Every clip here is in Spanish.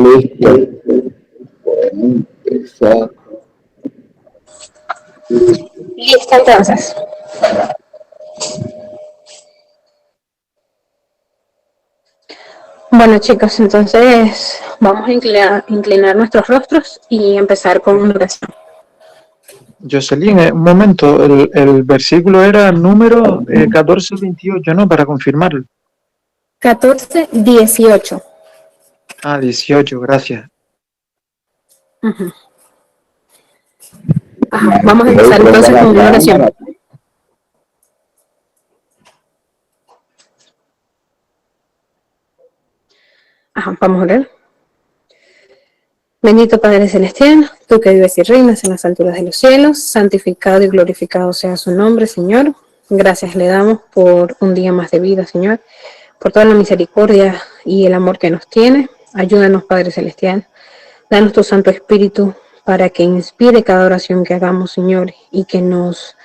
Listo. Bueno, empezar. Listo, entonces. Bueno, chicos, entonces vamos a inclinar nuestros rostros y empezar con una oración. Jocelyn, un momento, el versículo era número 14:28, ¿no? Para confirmarlo. 14:18. 18, gracias. Uh-huh. Ajá, vamos a empezar entonces con una oración. Ajá, vamos a orar. Bendito Padre Celestial, tú que vives y reinas en las alturas de los cielos, santificado y glorificado sea su nombre, Señor. Gracias le damos por un día más de vida, Señor, por toda la misericordia y el amor que nos tiene. Ayúdanos, Padre Celestial. Danos tu Santo Espíritu para que inspire cada oración que hagamos, Señor, y que nos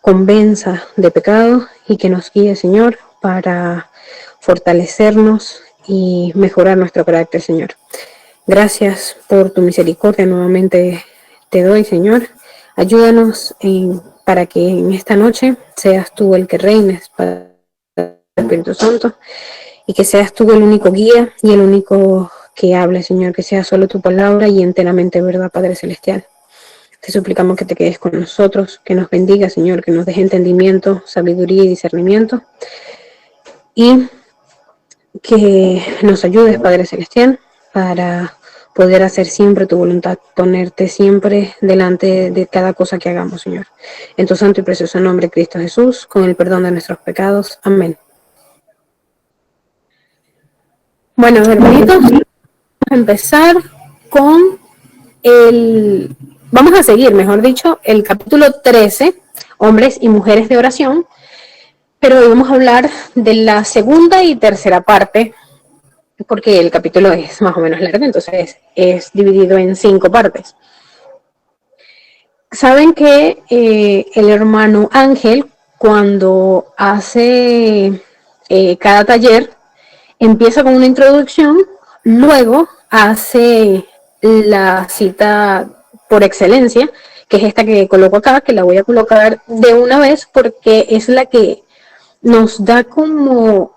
convenza de pecado y que nos guíe, Señor, para fortalecernos y mejorar nuestro carácter, Señor. Gracias por tu misericordia, nuevamente te doy, Señor. Ayúdanos para que en esta noche seas tú el que reines, Padre Espíritu Santo, y que seas tú el único guía y el único que hable, Señor, que sea solo tu palabra y enteramente verdad, Padre Celestial. Te suplicamos que te quedes con nosotros, que nos bendiga, Señor, que nos deje entendimiento, sabiduría y discernimiento, y que nos ayudes, Padre Celestial, para poder hacer siempre tu voluntad, ponerte siempre delante de cada cosa que hagamos, Señor. En tu santo y precioso nombre, Cristo Jesús, con el perdón de nuestros pecados. Amén. Bueno, hermanitos, vamos a empezar con vamos a seguir, mejor dicho, el capítulo 13, hombres y mujeres de oración, pero hoy vamos a hablar de la segunda y tercera parte, porque el capítulo es más o menos largo, entonces es dividido en 5 partes. Saben que el hermano Ángel, cuando hace cada taller, empieza con una introducción, luego hace la cita por excelencia, que es esta que coloco acá, que la voy a colocar de una vez porque es la que nos da como,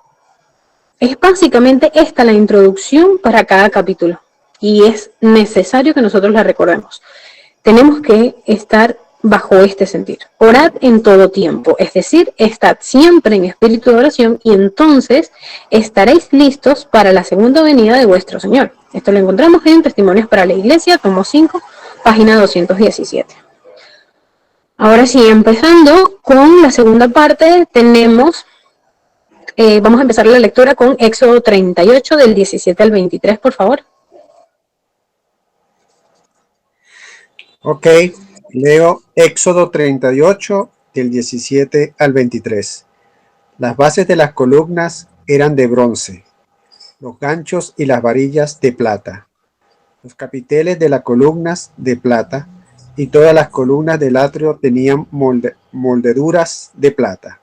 es básicamente esta la introducción para cada capítulo y es necesario que nosotros la recordemos. Tenemos que estar bajo este sentir. Orad en todo tiempo, es decir, estad siempre en espíritu de oración y entonces estaréis listos para la segunda venida de vuestro Señor. Esto lo encontramos en Testimonios para la Iglesia, tomo 5, página 217. Ahora sí, empezando con la segunda parte, tenemos, vamos a empezar la lectura con Éxodo 38 del 17 al 23, por favor. Ok, leo Éxodo 38 del 17 al 23. Las bases de las columnas eran de bronce, los ganchos y las varillas de plata, los capiteles de las columnas de plata, y todas las columnas del atrio tenían moldeduras de plata.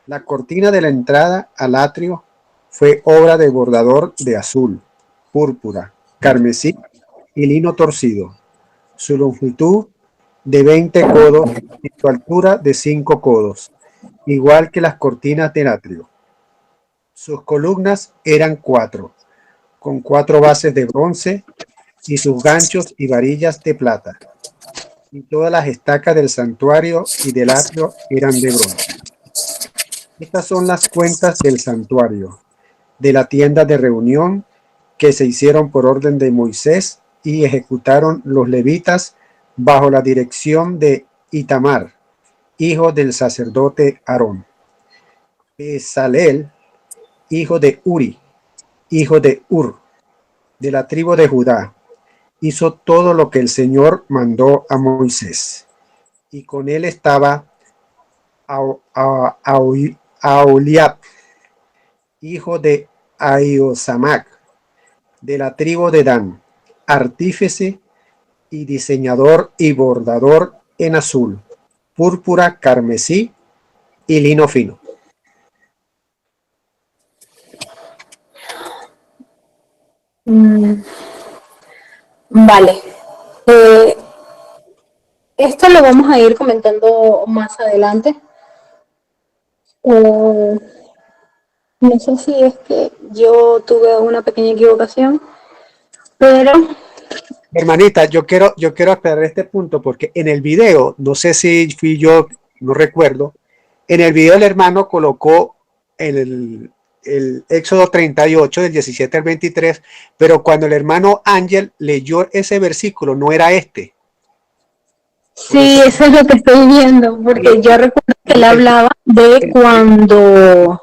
La cortina de la entrada al atrio fue obra de bordador de azul, púrpura, carmesí y lino torcido. Su longitud de 20 codos y su altura de 5 codos, igual que las cortinas del atrio. Sus columnas eran 4, con 4 bases de bronce y sus ganchos y varillas de plata. Y todas las estacas del santuario y del atrio eran de bronce. Estas son las cuentas del santuario, de la tienda de reunión, que se hicieron por orden de Moisés y ejecutaron los levitas bajo la dirección de Itamar, hijo del sacerdote Aarón. Bezalel, hijo de Uri, hijo de Ur, de la tribu de Judá, hizo todo lo que el Señor mandó a Moisés. Y con él estaba Aholiab, hijo de Ahiosamac, de la tribu de Dan, artífice y diseñador y bordador en azul, púrpura, carmesí y lino fino. Vale. Esto lo vamos a ir comentando más adelante. No sé si es que yo tuve una pequeña equivocación, pero Hermanita, yo quiero aclarar este punto porque en el video, no sé si fui yo, no recuerdo, en el video el hermano colocó el Éxodo 38 del 17 al 23, pero cuando el hermano Ángel leyó ese versículo no era este. sí, eso es lo que estoy viendo, porque yo recuerdo que él hablaba de cuando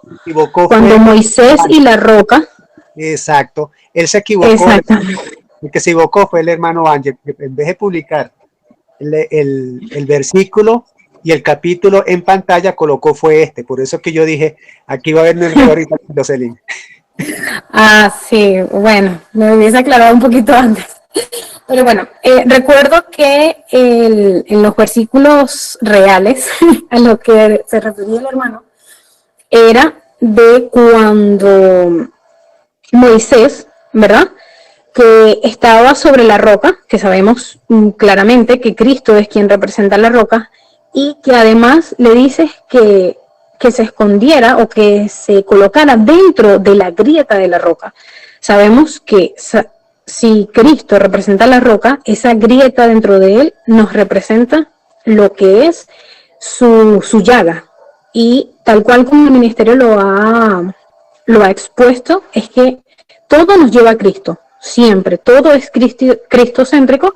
Moisés y la roca. Exacto, él se equivocó. Exactamente. El que se equivocó fue el hermano Ángel, que en vez de publicar el versículo y el capítulo en pantalla, colocó fue este. Por eso es que yo dije, aquí va a haber un error ahorita, Jocelyn. Ah, sí, bueno, me hubiese aclarado un poquito antes. Pero bueno, recuerdo que en los versículos reales a los que se refería el hermano, era de cuando Moisés, ¿verdad?, que estaba sobre la roca, que sabemos claramente que Cristo es quien representa la roca, y que además le dice que se escondiera o que se colocara dentro de la grieta de la roca. Sabemos que si Cristo representa la roca, esa grieta dentro de él nos representa lo que es su llaga. Y tal cual como el ministerio lo ha expuesto, es que todo nos lleva a Cristo. Siempre, todo es cristocéntrico,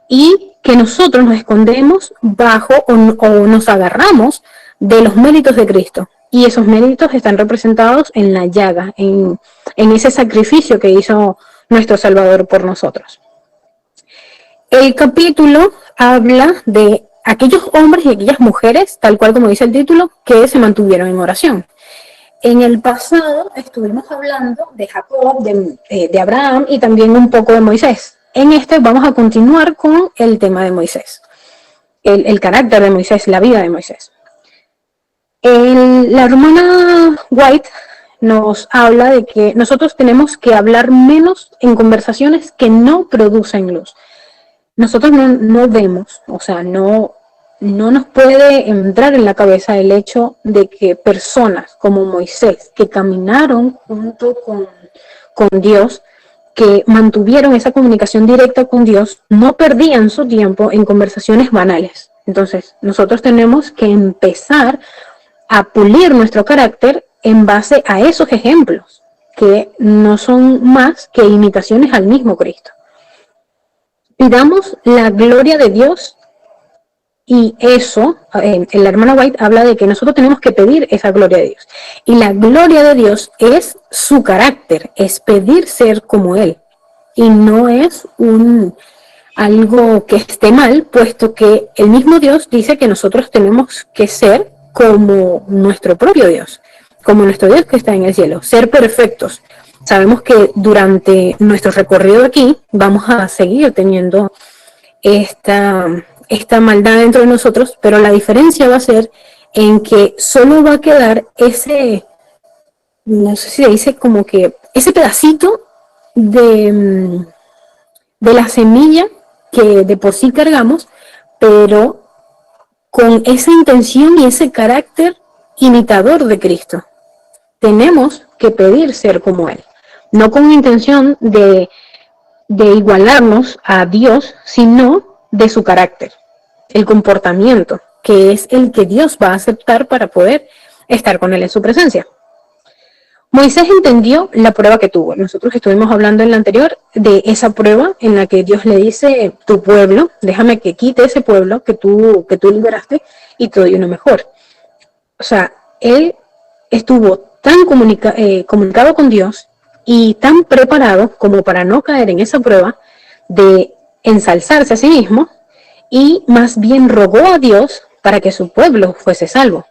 y que nosotros nos escondemos bajo o nos agarramos de los méritos de Cristo, y esos méritos están representados en la llaga, en ese sacrificio que hizo nuestro Salvador por nosotros. El capítulo habla de aquellos hombres y aquellas mujeres, tal cual como dice el título, que se mantuvieron en oración. En el pasado estuvimos hablando de Jacob, de Abraham y también un poco de Moisés. En este vamos a continuar con el tema de Moisés, el carácter de Moisés, la vida de Moisés. La hermana White nos habla de que nosotros tenemos que hablar menos en conversaciones que no producen luz. Nosotros no vemos, o sea, no nos puede entrar en la cabeza el hecho de que personas como Moisés, que caminaron junto con Dios, que mantuvieron esa comunicación directa con Dios, no perdían su tiempo en conversaciones banales. Entonces, nosotros tenemos que empezar a pulir nuestro carácter en base a esos ejemplos, que no son más que imitaciones al mismo Cristo. Pidamos la gloria de Dios. Y eso, la hermana White habla de que nosotros tenemos que pedir esa gloria de Dios. Y la gloria de Dios es su carácter, es pedir ser como Él. Y no es algo que esté mal, puesto que el mismo Dios dice que nosotros tenemos que ser como nuestro propio Dios, como nuestro Dios que está en el cielo, ser perfectos. Sabemos que durante nuestro recorrido aquí vamos a seguir teniendo esta maldad dentro de nosotros, pero la diferencia va a ser en que solo va a quedar ese, no sé si se dice como que, ese pedacito de la semilla que de por sí cargamos, pero con esa intención y ese carácter imitador de Cristo. Tenemos que pedir ser como Él, no con intención de igualarnos a Dios, sino de su carácter, el comportamiento, que es el que Dios va a aceptar para poder estar con Él en su presencia. Moisés entendió la prueba que tuvo. Nosotros estuvimos hablando en la anterior de esa prueba en la que Dios le dice, tu pueblo, déjame que quite ese pueblo que tú liberaste y te doy uno mejor. O sea, él estuvo tan comunicado con Dios y tan preparado como para no caer en esa prueba de ensalzarse a sí mismo, y más bien rogó a Dios para que su pueblo fuese salvo.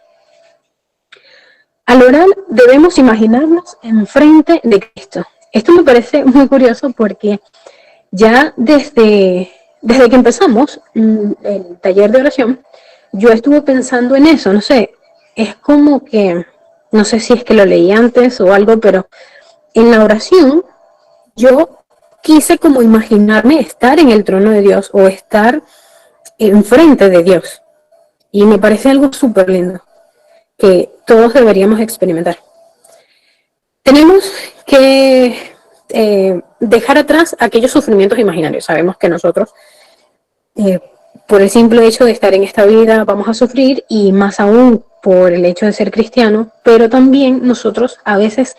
Al orar debemos imaginarnos enfrente de Cristo. Esto me parece muy curioso porque ya desde que empezamos el taller de oración, yo estuve pensando en eso, no sé, es como que, no sé si es que lo leí antes o algo, pero en la oración yo quise como imaginarme estar en el trono de Dios o estar enfrente de Dios. Y me parece algo súper lindo que todos deberíamos experimentar. Tenemos que dejar atrás aquellos sufrimientos imaginarios. Sabemos que nosotros, por el simple hecho de estar en esta vida, vamos a sufrir, y más aún por el hecho de ser cristiano, pero también nosotros a veces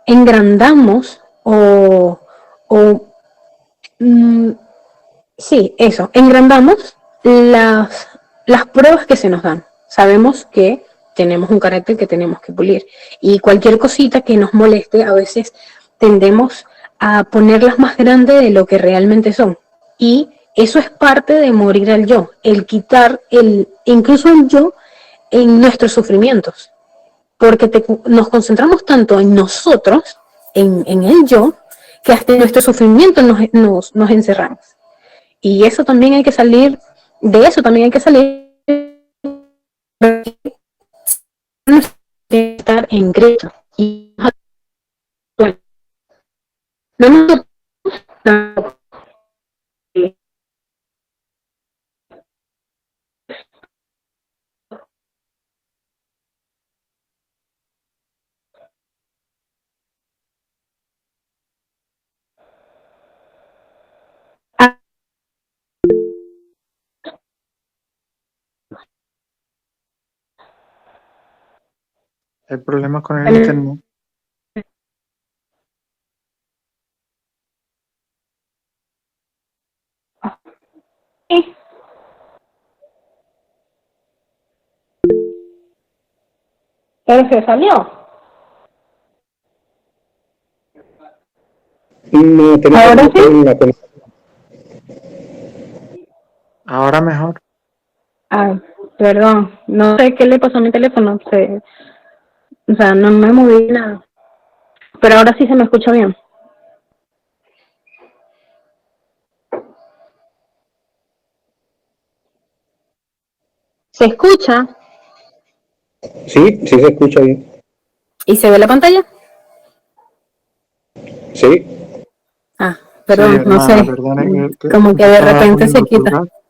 engrandamos o sí, eso, engrandamos las pruebas que se nos dan. Sabemos que tenemos un carácter que tenemos que pulir, y cualquier cosita que nos moleste a veces tendemos a ponerlas más grandes de lo que realmente son, y eso es parte de morir al yo, el quitar incluso el yo en nuestros sufrimientos, porque nos concentramos tanto en nosotros, en el yo, que hasta en nuestro sufrimiento nos encerramos. Y eso también hay que salir, de eso también hay que salir, estar en Cristo. Y no Hay problemas con el internet. Pero se salió. No tenemos ¿Ahora sí? la conexión. Ahora mejor. Perdón, no sé qué le pasó a mi teléfono, o sea, no me moví nada, pero ahora sí se me escucha bien. ¿Se escucha? Sí, sí se escucha bien. ¿Y se ve la pantalla? Sí. Perdón, Sí, no hermana, sé, perdone como que de estaba repente se poniendo quita. pulgar.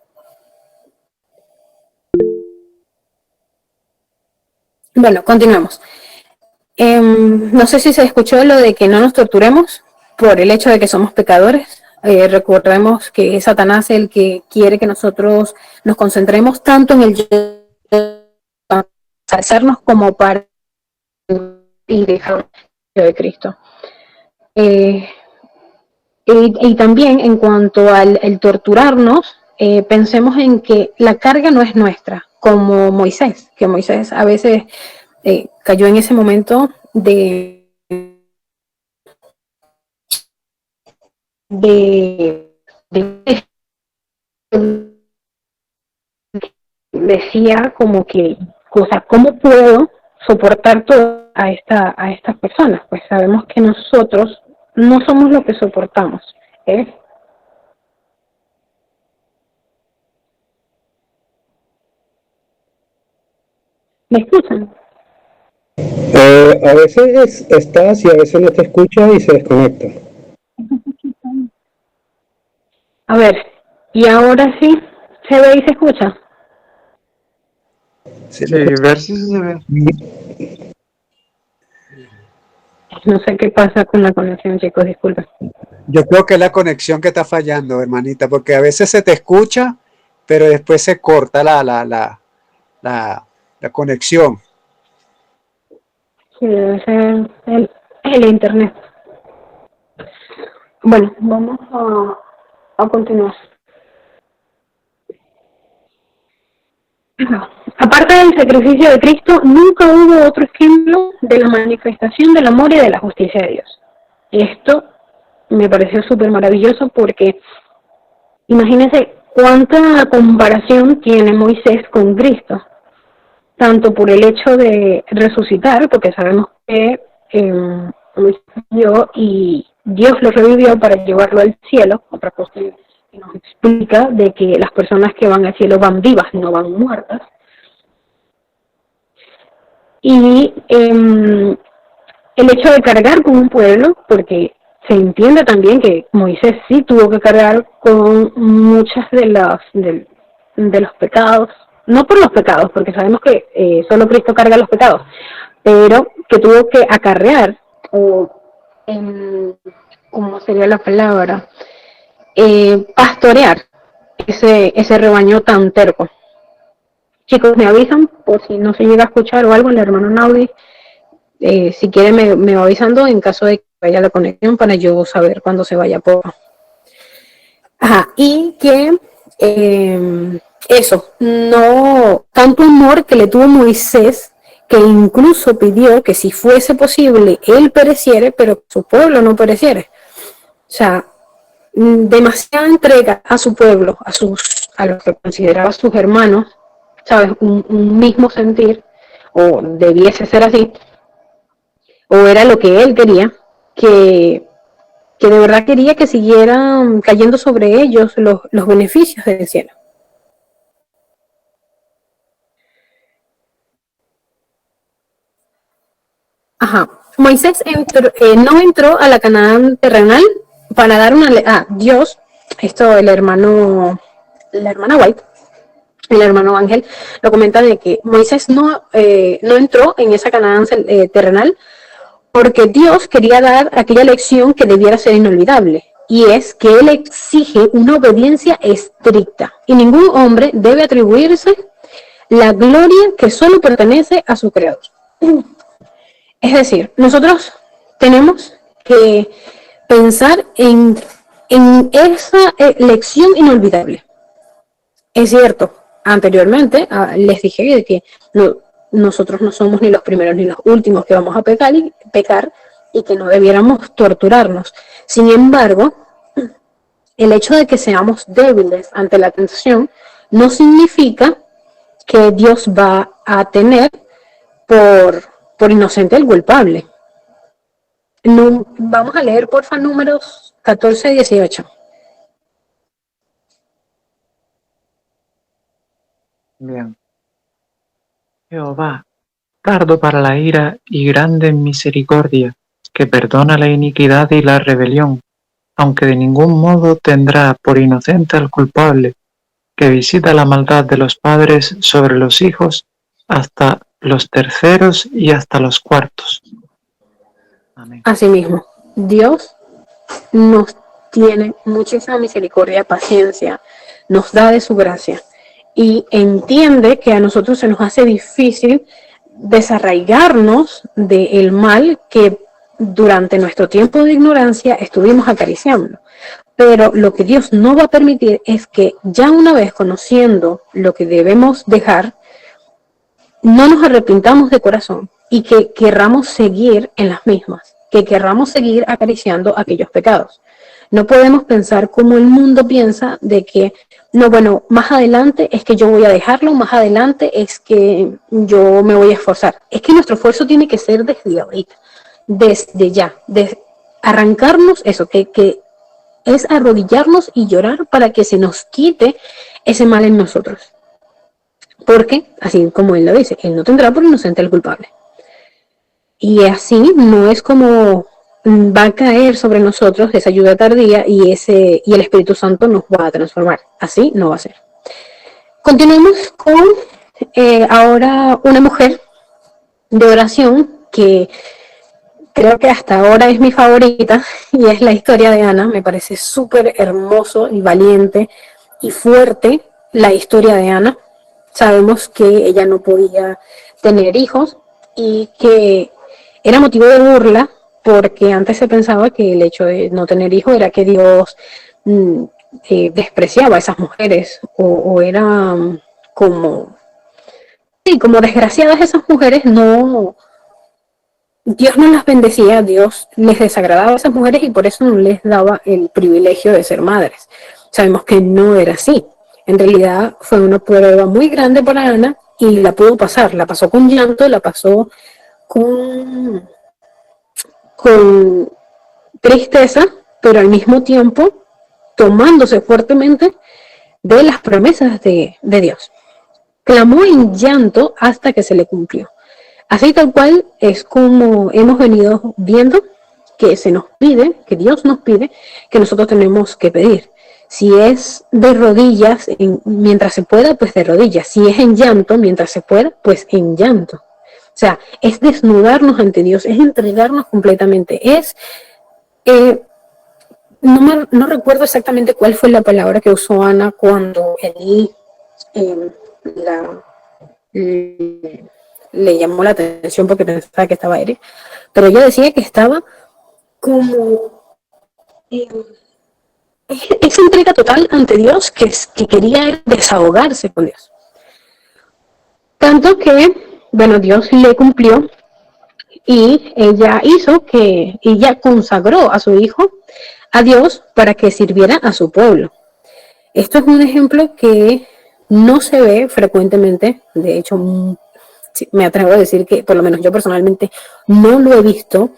Bueno, continuemos. No sé si se escuchó lo de que no nos torturemos por el hecho de que somos pecadores. Recordemos que es Satanás el que quiere que nosotros nos concentremos tanto en el yo, hacernos como para y dejar el de Cristo. Y también en cuanto al el torturarnos, pensemos en que la carga no es nuestra, como Moisés, que Moisés a veces cayó en ese momento de decía como que, o sea, ¿cómo puedo soportar todo a estas personas? Pues sabemos que nosotros no somos lo que soportamos, ¿eh? ¿Me escuchan? A veces estás y a veces no te escucha y se desconecta. A ver, y ahora sí, ¿se ve y se escucha? Sí, ver si se ve. No sé qué pasa con la conexión, chicos, disculpen. Yo creo que es la conexión que está fallando, hermanita, porque a veces se te escucha, pero después se corta la conexión. Sí, debe ser el internet. Bueno, vamos a continuar. Aparte del sacrificio de Cristo, nunca hubo otro ejemplo de la manifestación del amor y de la justicia de Dios. Esto me pareció súper maravilloso porque imagínense cuánta comparación tiene Moisés con Cristo, tanto por el hecho de resucitar, porque sabemos que Moisés murió y Dios lo revivió para llevarlo al cielo, otra cosa que nos explica de que las personas que van al cielo van vivas, no van muertas. Y el hecho de cargar con un pueblo, porque se entiende también que Moisés sí tuvo que cargar con muchas de los pecados, no por los pecados, porque sabemos que solo Cristo carga los pecados, pero que tuvo que acarrear, ¿cómo sería la palabra? Pastorear ese rebaño tan terco. Chicos, me avisan por si no se llega a escuchar o algo, el hermano Naudi, si quiere me va avisando en caso de que vaya la conexión para yo saber cuándo se vaya por. Ajá, y que eso, no, tanto amor que le tuvo Moisés, que incluso pidió que si fuese posible él pereciere, pero su pueblo no pereciere. O sea, demasiada entrega a su pueblo, a los que consideraba sus hermanos, ¿sabes? Un mismo sentir, o debiese ser así, o era lo que él quería, que de verdad quería que siguieran cayendo sobre ellos los beneficios del cielo. Ajá. Moisés no entró a la Canaán terrenal para dar Dios, la hermana White, el hermano Ángel, lo comenta de que Moisés no entró en esa Canaán terrenal porque Dios quería dar aquella lección que debiera ser inolvidable, y es que Él exige una obediencia estricta, y ningún hombre debe atribuirse la gloria que solo pertenece a su Creador. Es decir, nosotros tenemos que pensar en esa lección inolvidable. Es cierto, anteriormente les dije que nosotros no somos ni los primeros ni los últimos que vamos a pecar y que no debiéramos torturarnos. Sin embargo, el hecho de que seamos débiles ante la tentación no significa que Dios va a tener por inocente al culpable. No, vamos a leer, porfa, Números 14 y 18. Bien. Jehová, tardo para la ira y grande en misericordia, que perdona la iniquidad y la rebelión, aunque de ningún modo tendrá por inocente al culpable, que visita la maldad de los padres sobre los hijos hasta los terceros y hasta los cuartos. Amén. Asimismo, Dios nos tiene muchísima misericordia, paciencia, nos da de su gracia y entiende que a nosotros se nos hace difícil desarraigarnos del mal que durante nuestro tiempo de ignorancia estuvimos acariciando. Pero lo que Dios no va a permitir es que ya una vez conociendo lo que debemos dejar, no nos arrepintamos de corazón y que querramos seguir en las mismas, que querramos seguir acariciando aquellos pecados. No podemos pensar como el mundo piensa de que, no, bueno, más adelante es que yo voy a dejarlo, más adelante es que yo me voy a esforzar. Es que nuestro esfuerzo tiene que ser desde ahorita, desde ya, de arrancarnos eso, que es arrodillarnos y llorar para que se nos quite ese mal en nosotros. Porque, así como él lo dice, él no tendrá por inocente al culpable. Y así no es como va a caer sobre nosotros esa ayuda tardía y el Espíritu Santo nos va a transformar. Así no va a ser. Continuemos con ahora una mujer de oración que creo que hasta ahora es mi favorita, y es la historia de Ana. Me parece súper hermoso y valiente y fuerte la historia de Ana. Sabemos que ella no podía tener hijos y que era motivo de burla, porque antes se pensaba que el hecho de no tener hijos era que Dios despreciaba a esas mujeres o era como desgraciadas esas mujeres. No, Dios no las bendecía, Dios les desagradaba a esas mujeres y por eso no les daba el privilegio de ser madres. Sabemos que no era así. En realidad fue una prueba muy grande para Ana y la pudo pasar. La pasó con llanto, la pasó con tristeza, pero al mismo tiempo tomándose fuertemente de las promesas de Dios. Clamó en llanto hasta que se le cumplió. Así tal cual es como hemos venido viendo que se nos pide, que Dios nos pide, que nosotros tenemos que pedir. Si es de rodillas, mientras se pueda, pues de rodillas. Si es en llanto, mientras se pueda, pues en llanto. O sea, es desnudarnos ante Dios, es entregarnos completamente. No recuerdo exactamente cuál fue la palabra que usó Ana cuando él le llamó la atención porque pensaba que estaba aire, pero ella decía que estaba como esa entrega total ante Dios que quería desahogarse con Dios. Tanto que, bueno, Dios le cumplió y ella consagró a su hijo a Dios para que sirviera a su pueblo. Esto es un ejemplo que no se ve frecuentemente, de hecho, me atrevo a decir que por lo menos yo personalmente no lo he visto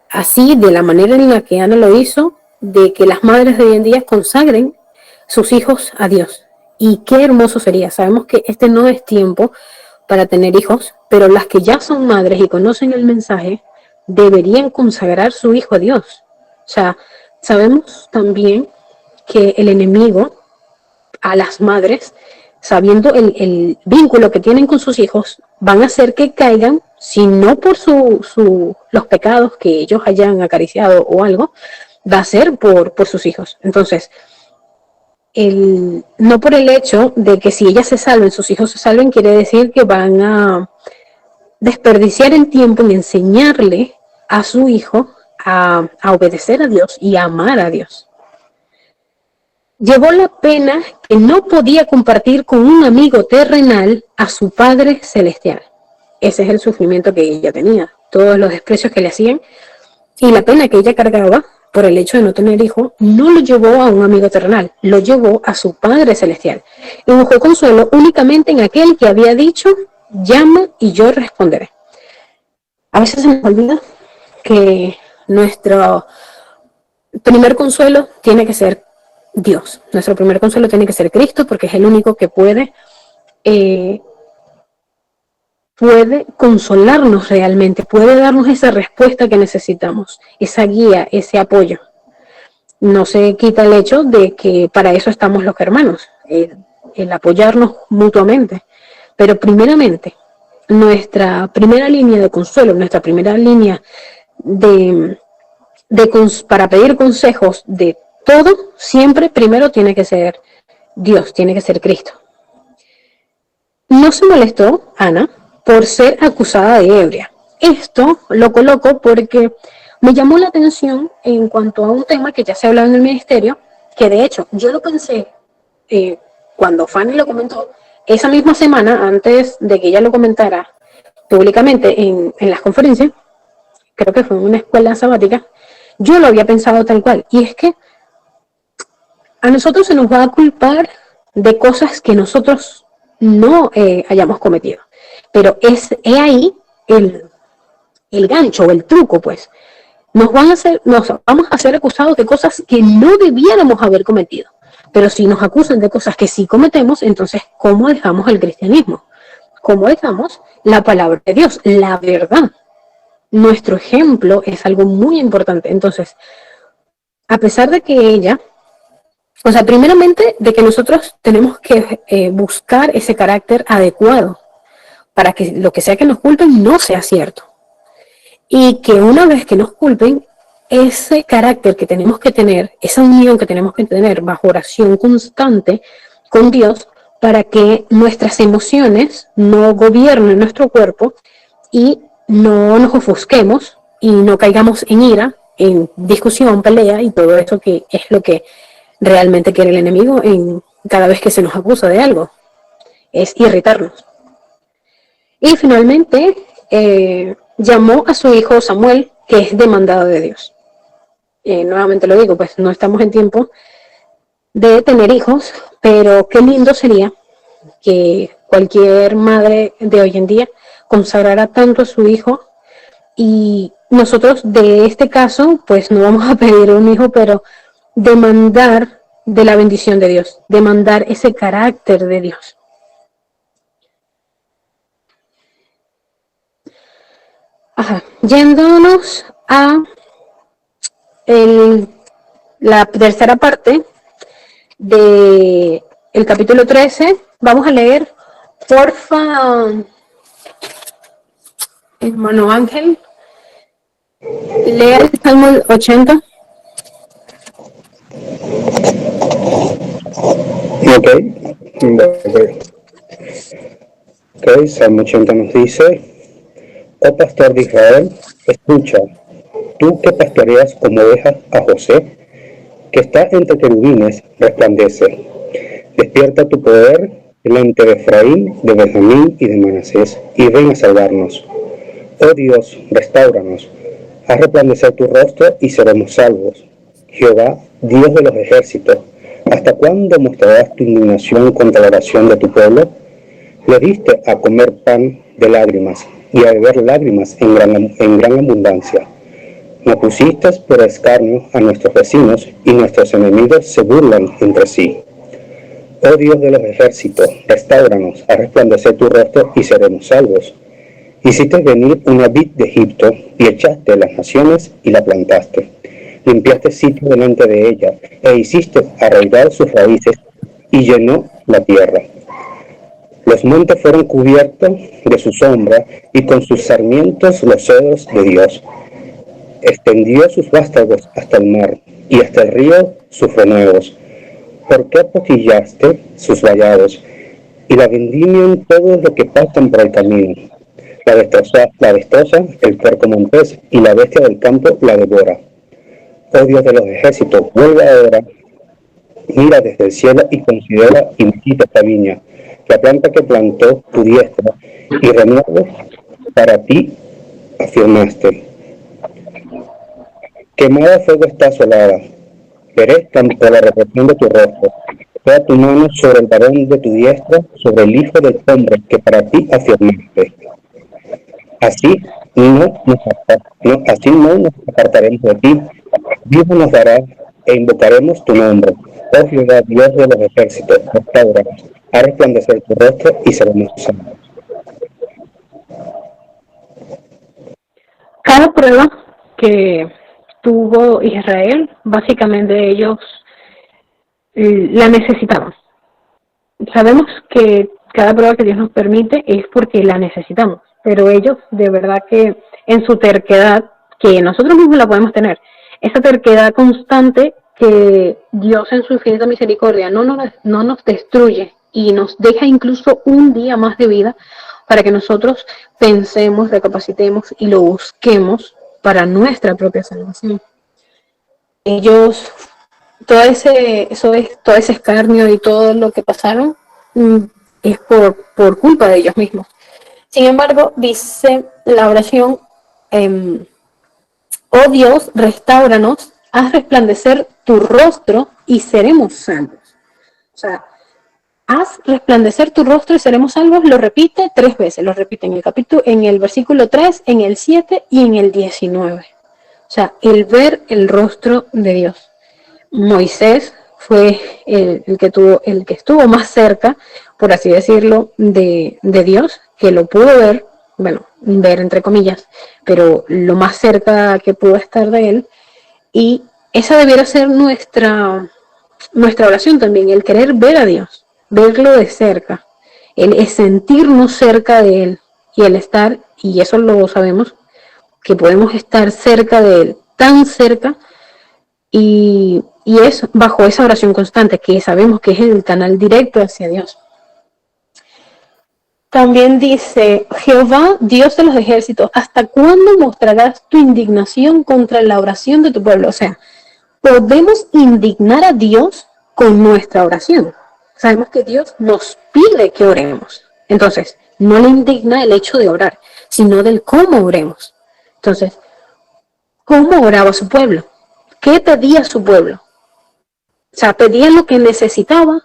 así de la manera en la que Ana lo hizo, de que las madres de hoy en día consagren sus hijos a Dios. Y qué hermoso sería. Sabemos que este no es tiempo para tener hijos, pero las que ya son madres y conocen el mensaje deberían consagrar su hijo a Dios. O sea, sabemos también que el enemigo a las madres, sabiendo el vínculo que tienen con sus hijos, van a hacer que caigan, si no por los pecados que ellos hayan acariciado o algo, va a ser por sus hijos. Entonces, no por el hecho de que si ellas se salven, sus hijos se salven, quiere decir que van a desperdiciar el tiempo en enseñarle a su hijo a obedecer a Dios y a amar a Dios. Llevó la pena que no podía compartir con un amigo terrenal a su Padre Celestial. Ese es el sufrimiento que ella tenía, todos los desprecios que le hacían y la pena que ella cargaba por el hecho de no tener hijo, no lo llevó a un amigo terrenal, lo llevó a su Padre Celestial y buscó consuelo únicamente en aquel que había dicho, llama y yo responderé. A veces se nos olvida que nuestro primer consuelo tiene que ser Dios. Nuestro primer consuelo tiene que ser Cristo, porque es el único que puede consolarnos realmente, puede darnos esa respuesta que necesitamos, esa guía, ese apoyo. No se quita el hecho de que para eso estamos los hermanos, el apoyarnos mutuamente. Pero primeramente, nuestra primera línea de consuelo, nuestra primera línea para pedir consejos de todo, siempre primero tiene que ser Dios, tiene que ser Cristo. No se molestó Ana por ser acusada de ebria. Esto lo coloco porque me llamó la atención en cuanto a un tema que ya se ha hablado en el ministerio, que de hecho yo lo pensé cuando Fanny lo comentó esa misma semana, antes de que ella lo comentara públicamente en las conferencias, creo que fue en una escuela sabática, yo lo había pensado tal cual, y es que a nosotros se nos va a culpar de cosas que nosotros no hayamos cometido. Pero es ahí el gancho o el truco, pues. Nos vamos a ser acusados de cosas que no debiéramos haber cometido. Pero si nos acusan de cosas que sí cometemos, entonces, ¿cómo dejamos el cristianismo? ¿Cómo dejamos la palabra de Dios? La verdad. Nuestro ejemplo es algo muy importante. Entonces, a pesar de que ella... O sea, primeramente de que nosotros tenemos que buscar ese carácter adecuado para que lo que sea que nos culpen no sea cierto. Y que una vez que nos culpen, ese carácter que tenemos que tener, esa unión que tenemos que tener bajo oración constante con Dios para que nuestras emociones no gobiernen nuestro cuerpo y no nos ofusquemos y no caigamos en ira, en discusión, pelea y todo eso que es lo que realmente quiere el enemigo en cada vez que se nos acusa de algo, es irritarnos. Y finalmente llamó a su hijo Samuel, que es demandado de Dios. Nuevamente lo digo, pues no estamos en tiempo de tener hijos, pero qué lindo sería que cualquier madre de hoy en día consagrara tanto a su hijo. Y nosotros de este caso, pues no vamos a pedir un hijo, pero demandar de la bendición de Dios, demandar ese carácter de Dios. Yéndonos a la tercera parte de el capítulo 13. Vamos a leer, porfa, hermano Ángel, lea el Salmo 80. Ok, Salmo 80 nos dice: oh pastor de Israel, escucha, tú que pastoreas como ovejas a José, que está entre querubines, resplandece. Despierta tu poder delante de Efraín, de Benjamín y de Manasés, y ven a salvarnos. Oh Dios, restáuranos, haz resplandecer tu rostro y seremos salvos. Jehová, Dios de los ejércitos, ¿hasta cuándo mostrarás tu indignación contra la oración de tu pueblo? Le diste a comer pan de lágrimas y a beber lágrimas en gran abundancia. Nos pusiste por escarnio a nuestros vecinos y nuestros enemigos se burlan entre sí. Oh Dios de los ejércitos, restáuranos, a resplandecer tu rostro y seremos salvos. Hiciste venir una vid de Egipto y echaste las naciones y la plantaste. Limpiaste sitio delante de ella e hiciste arraigar sus raíces y llenó la tierra. Los montes fueron cubiertos de su sombra y con sus sarmientos los cedros de Dios. Extendió sus vástagos hasta el mar y hasta el río sus renuevos. ¿Por qué apoquillaste sus vallados y la vendimian todos los que pasan por el camino? La destroza el puerco montés y la bestia del campo la devora. Oh Dios de los ejércitos, vuelve ahora, mira desde el cielo y considera y visita esta viña, la planta que plantó tu diestra y renuevos para ti afirmaste. Quemada a fuego está asolada, perezcan por la represión de tu rostro. Pon tu mano sobre el varón de tu diestra, sobre el hijo del hombre que para ti afirmaste. Así no nos apartaremos de ti, vivo nos dará e invocaremos tu nombre. Oh Jehová, Dios de los ejércitos, restauranos, a resplandecer tu rostro y seremos salvos. Cada prueba que tuvo Israel, básicamente ellos la necesitaban. Sabemos que cada prueba que Dios nos permite es porque la necesitamos, pero ellos de verdad que en su terquedad, que nosotros mismos la podemos tener, esa terquedad constante que Dios en su infinita misericordia no nos destruye y nos deja incluso un día más de vida para que nosotros pensemos, recapacitemos y lo busquemos para nuestra propia salvación. Ellos, todo ese escarnio y todo lo que pasaron es por culpa de ellos mismos. Sin embargo, dice la oración, oh Dios, restáuranos, haz resplandecer tu rostro y seremos salvos. O sea, haz resplandecer tu rostro y seremos salvos, lo repite 3 veces, lo repite en el versículo 3, en el 7 y en el 19. O sea, el ver el rostro de Dios. Moisés fue el que estuvo más cerca, por así decirlo, de Dios, que lo pudo ver, bueno, ver entre comillas, pero lo más cerca que pudo estar de él, y esa debiera ser nuestra oración también, el querer ver a Dios, verlo de cerca, el sentirnos cerca de él, y el estar, y eso lo sabemos, que podemos estar cerca de él, tan cerca, y es bajo esa oración constante, que sabemos que es el canal directo hacia Dios. También dice, Jehová, Dios de los ejércitos, ¿hasta cuándo mostrarás tu indignación contra la oración de tu pueblo? O sea, podemos indignar a Dios con nuestra oración. Sabemos que Dios nos pide que oremos. Entonces, no le indigna el hecho de orar, sino del cómo oremos. Entonces, ¿cómo oraba su pueblo? ¿Qué pedía su pueblo? O sea, ¿pedía lo que necesitaba?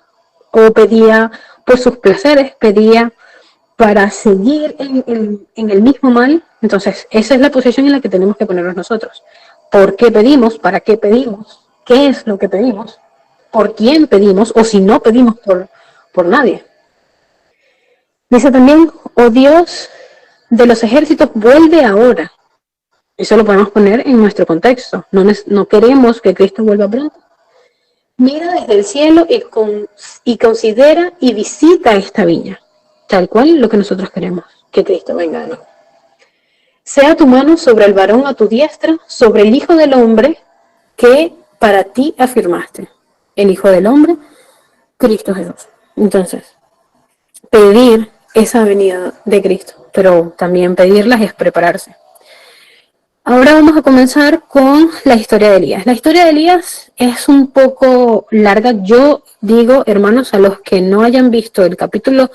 ¿O pedía por sus placeres? ¿Pedía para seguir en el mismo mal? Entonces, esa es la posición en la que tenemos que ponernos nosotros. ¿Por qué pedimos? ¿Para qué pedimos? ¿Qué es lo que pedimos? ¿Por quién pedimos? O si no pedimos por nadie. Dice también, oh Dios de los ejércitos, vuelve ahora. Eso lo podemos poner en nuestro contexto. No queremos que Cristo vuelva pronto. Mira desde el cielo y considera y visita esta viña, tal cual lo que nosotros queremos, que Cristo venga de nuevo. Sea tu mano sobre el varón a tu diestra, sobre el Hijo del Hombre que para ti afirmaste. El Hijo del Hombre, Cristo Jesús. Entonces, pedir esa venida de Cristo, pero también pedirlas es prepararse. Ahora vamos a comenzar con la historia de Elías. La historia de Elías es un poco larga. Yo digo, hermanos, a los que no hayan visto el capítulo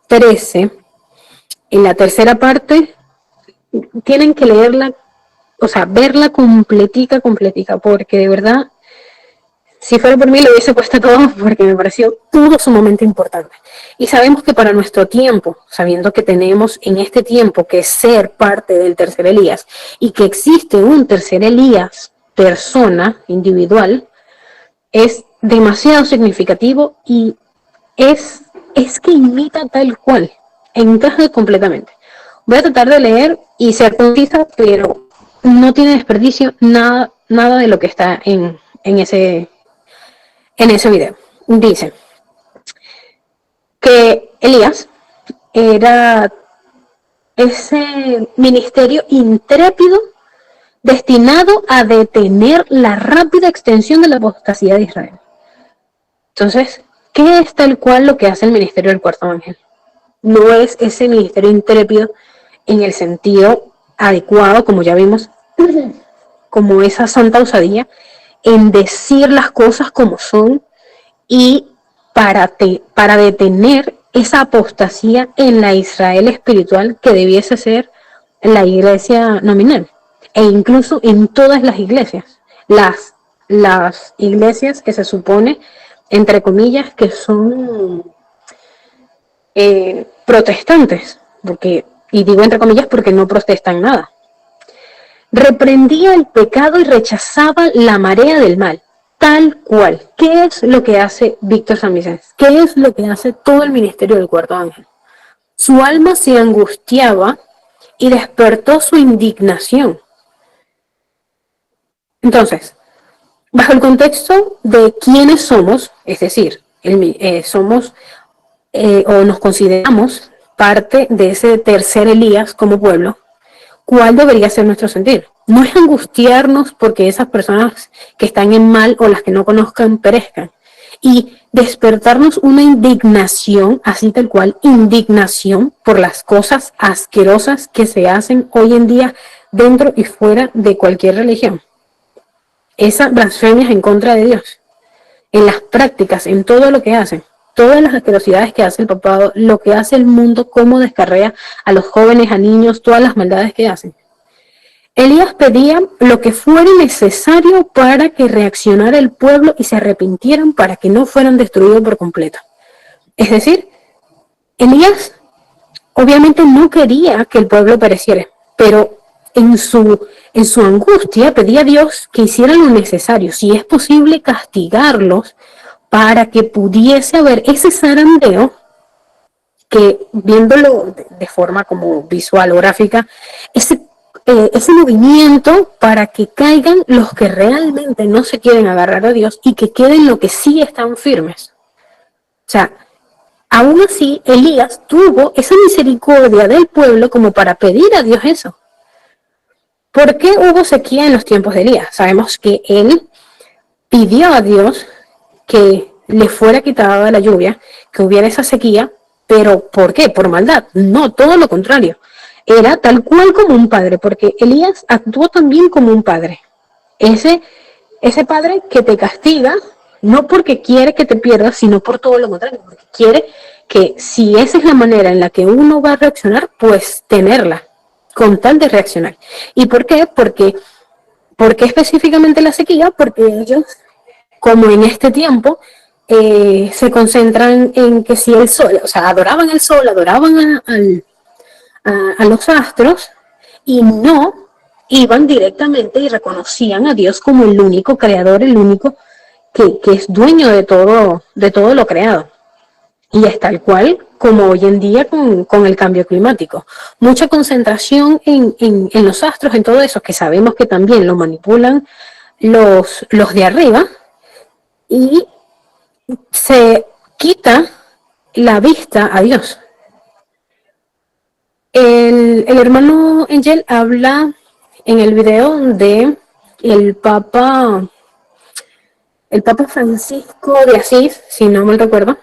13, en la tercera parte, tienen que leerla, o sea, verla completica, porque de verdad, si fuera por mí lo hubiese puesto todo porque me pareció todo sumamente importante. Y sabemos que para nuestro tiempo, sabiendo que tenemos en este tiempo que ser parte del tercer Elías y que existe un tercer Elías, persona, individual, es demasiado significativo y es que imita tal cual, encaja completamente. Voy a tratar de leer y ser concisa, pero no tiene desperdicio nada de lo que está en ese video. Dice que Elías era ese ministerio intrépido destinado a detener la rápida extensión de la apostasía de Israel. Entonces, ¿qué es tal cual lo que hace el ministerio del cuarto ángel? No es ese ministerio intrépido en el sentido adecuado, como ya vimos, como esa santa osadía en decir las cosas como son y para detener esa apostasía en la Israel espiritual que debiese ser la iglesia nominal e incluso en todas las iglesias, las iglesias que se supone, entre comillas, que son protestantes, y digo entre comillas porque no protestan nada. Reprendía el pecado y rechazaba la marea del mal, tal cual. ¿Qué es lo que hace Víctor San Vicente? ¿Qué es lo que hace todo el ministerio del cuarto ángel? Su alma se angustiaba y despertó su indignación. Entonces, bajo el contexto de quiénes somos, es decir, somos o nos consideramos parte de ese tercer Elías como pueblo, ¿cuál debería ser nuestro sentir? No es angustiarnos porque esas personas que están en mal o las que no conozcan perezcan. Y despertarnos una indignación, así tal cual, indignación por las cosas asquerosas que se hacen hoy en día dentro y fuera de cualquier religión. Esas blasfemias en contra de Dios, en las prácticas, en todo lo que hacen. Todas las asquerosidades que hace el papado, lo que hace el mundo, cómo descarrea a los jóvenes, a niños, todas las maldades que hacen. Elías pedía lo que fuera necesario para que reaccionara el pueblo y se arrepintieran para que no fueran destruidos por completo. Es decir, Elías obviamente no quería que el pueblo pereciera, pero en su angustia pedía a Dios que hiciera lo necesario, si es posible castigarlos, para que pudiese haber ese zarandeo que, viéndolo de forma como visual o gráfica, ese movimiento para que caigan los que realmente no se quieren agarrar a Dios y que queden los que sí están firmes. O sea, aún así, Elías tuvo esa misericordia del pueblo como para pedir a Dios eso. ¿Por qué hubo sequía en los tiempos de Elías? Sabemos que él pidió a Dios que le fuera quitada la lluvia, que hubiera esa sequía, pero ¿por qué? ¿Por maldad? No, todo lo contrario. Era tal cual como un padre, porque Elías actuó también como un padre. Ese padre que te castiga, no porque quiere que te pierdas, sino por todo lo contrario, porque quiere que si esa es la manera en la que uno va a reaccionar, pues tenerla, con tal de reaccionar. ¿Y por qué? Porque específicamente la sequía, porque ellos, como en este tiempo, se concentran en que si el sol, o sea, adoraban el sol, adoraban a los astros y no iban directamente y reconocían a Dios como el único creador, el único que es dueño de todo lo creado. Y es tal cual como hoy en día con el cambio climático. Mucha concentración en los astros, en todo eso, que sabemos que también lo manipulan los de arriba, y se quita la vista a Dios. El hermano Angel habla en el video de el Papa Francisco de Asís, si no mal recuerdo,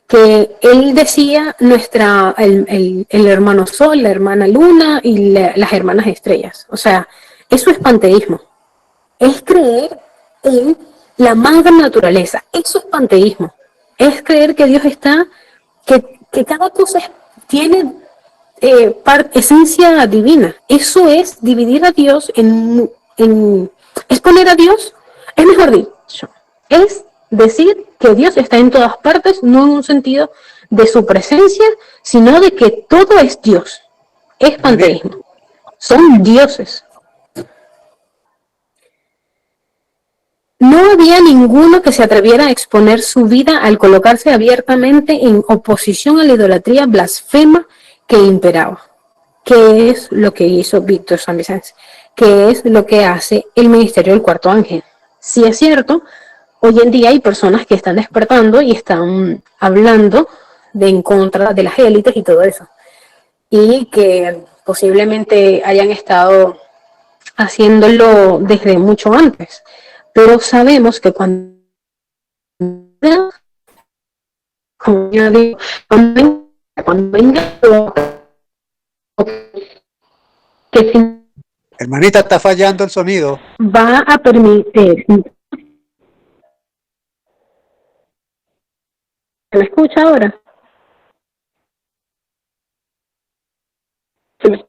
que él decía el hermano Sol, la hermana Luna y las hermanas estrellas. O sea, eso es panteísmo. Es creer en la madre naturaleza. Eso es panteísmo. Es creer que Dios está, que cada cosa tiene esencia divina. Eso es dividir a Dios es poner a Dios, es mejor dicho, es decir que Dios está en todas partes, no en un sentido de su presencia, sino de que todo es Dios. Es panteísmo. Son dioses. No había ninguno que se atreviera a exponer su vida al colocarse abiertamente en oposición a la idolatría blasfema que imperaba. ¿Qué es lo que hizo Víctor San Vicente? ¿Qué es lo que hace el ministerio del Cuarto Ángel? Sí es cierto, hoy en día hay personas que están despertando y están hablando en contra de las élites y todo eso. Y que posiblemente hayan estado haciéndolo desde mucho antes. Pero sabemos que cuando yo digo, cuando venga que si Hermanita, está fallando el sonido. va a permitir. ¿Se me escucha ahora? ¿Se me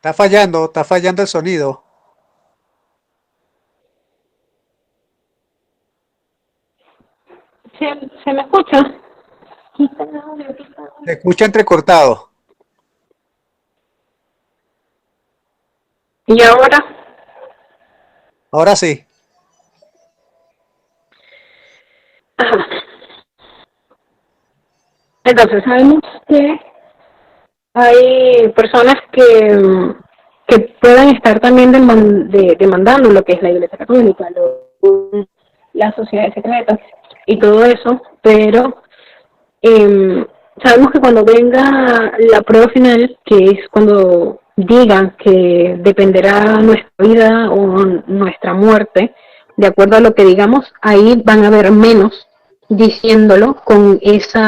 Está fallando el sonido. ¿Se me escucha? Se escucha entrecortado. ¿Y ahora? Ahora sí. Ajá. Entonces sabemos que hay personas que puedan estar también demandando lo que es la Iglesia Católica, las sociedades secretas y todo eso, pero sabemos que cuando venga la prueba final, que es cuando digan que dependerá nuestra vida o nuestra muerte, de acuerdo a lo que digamos, ahí van a haber menos diciéndolo con ese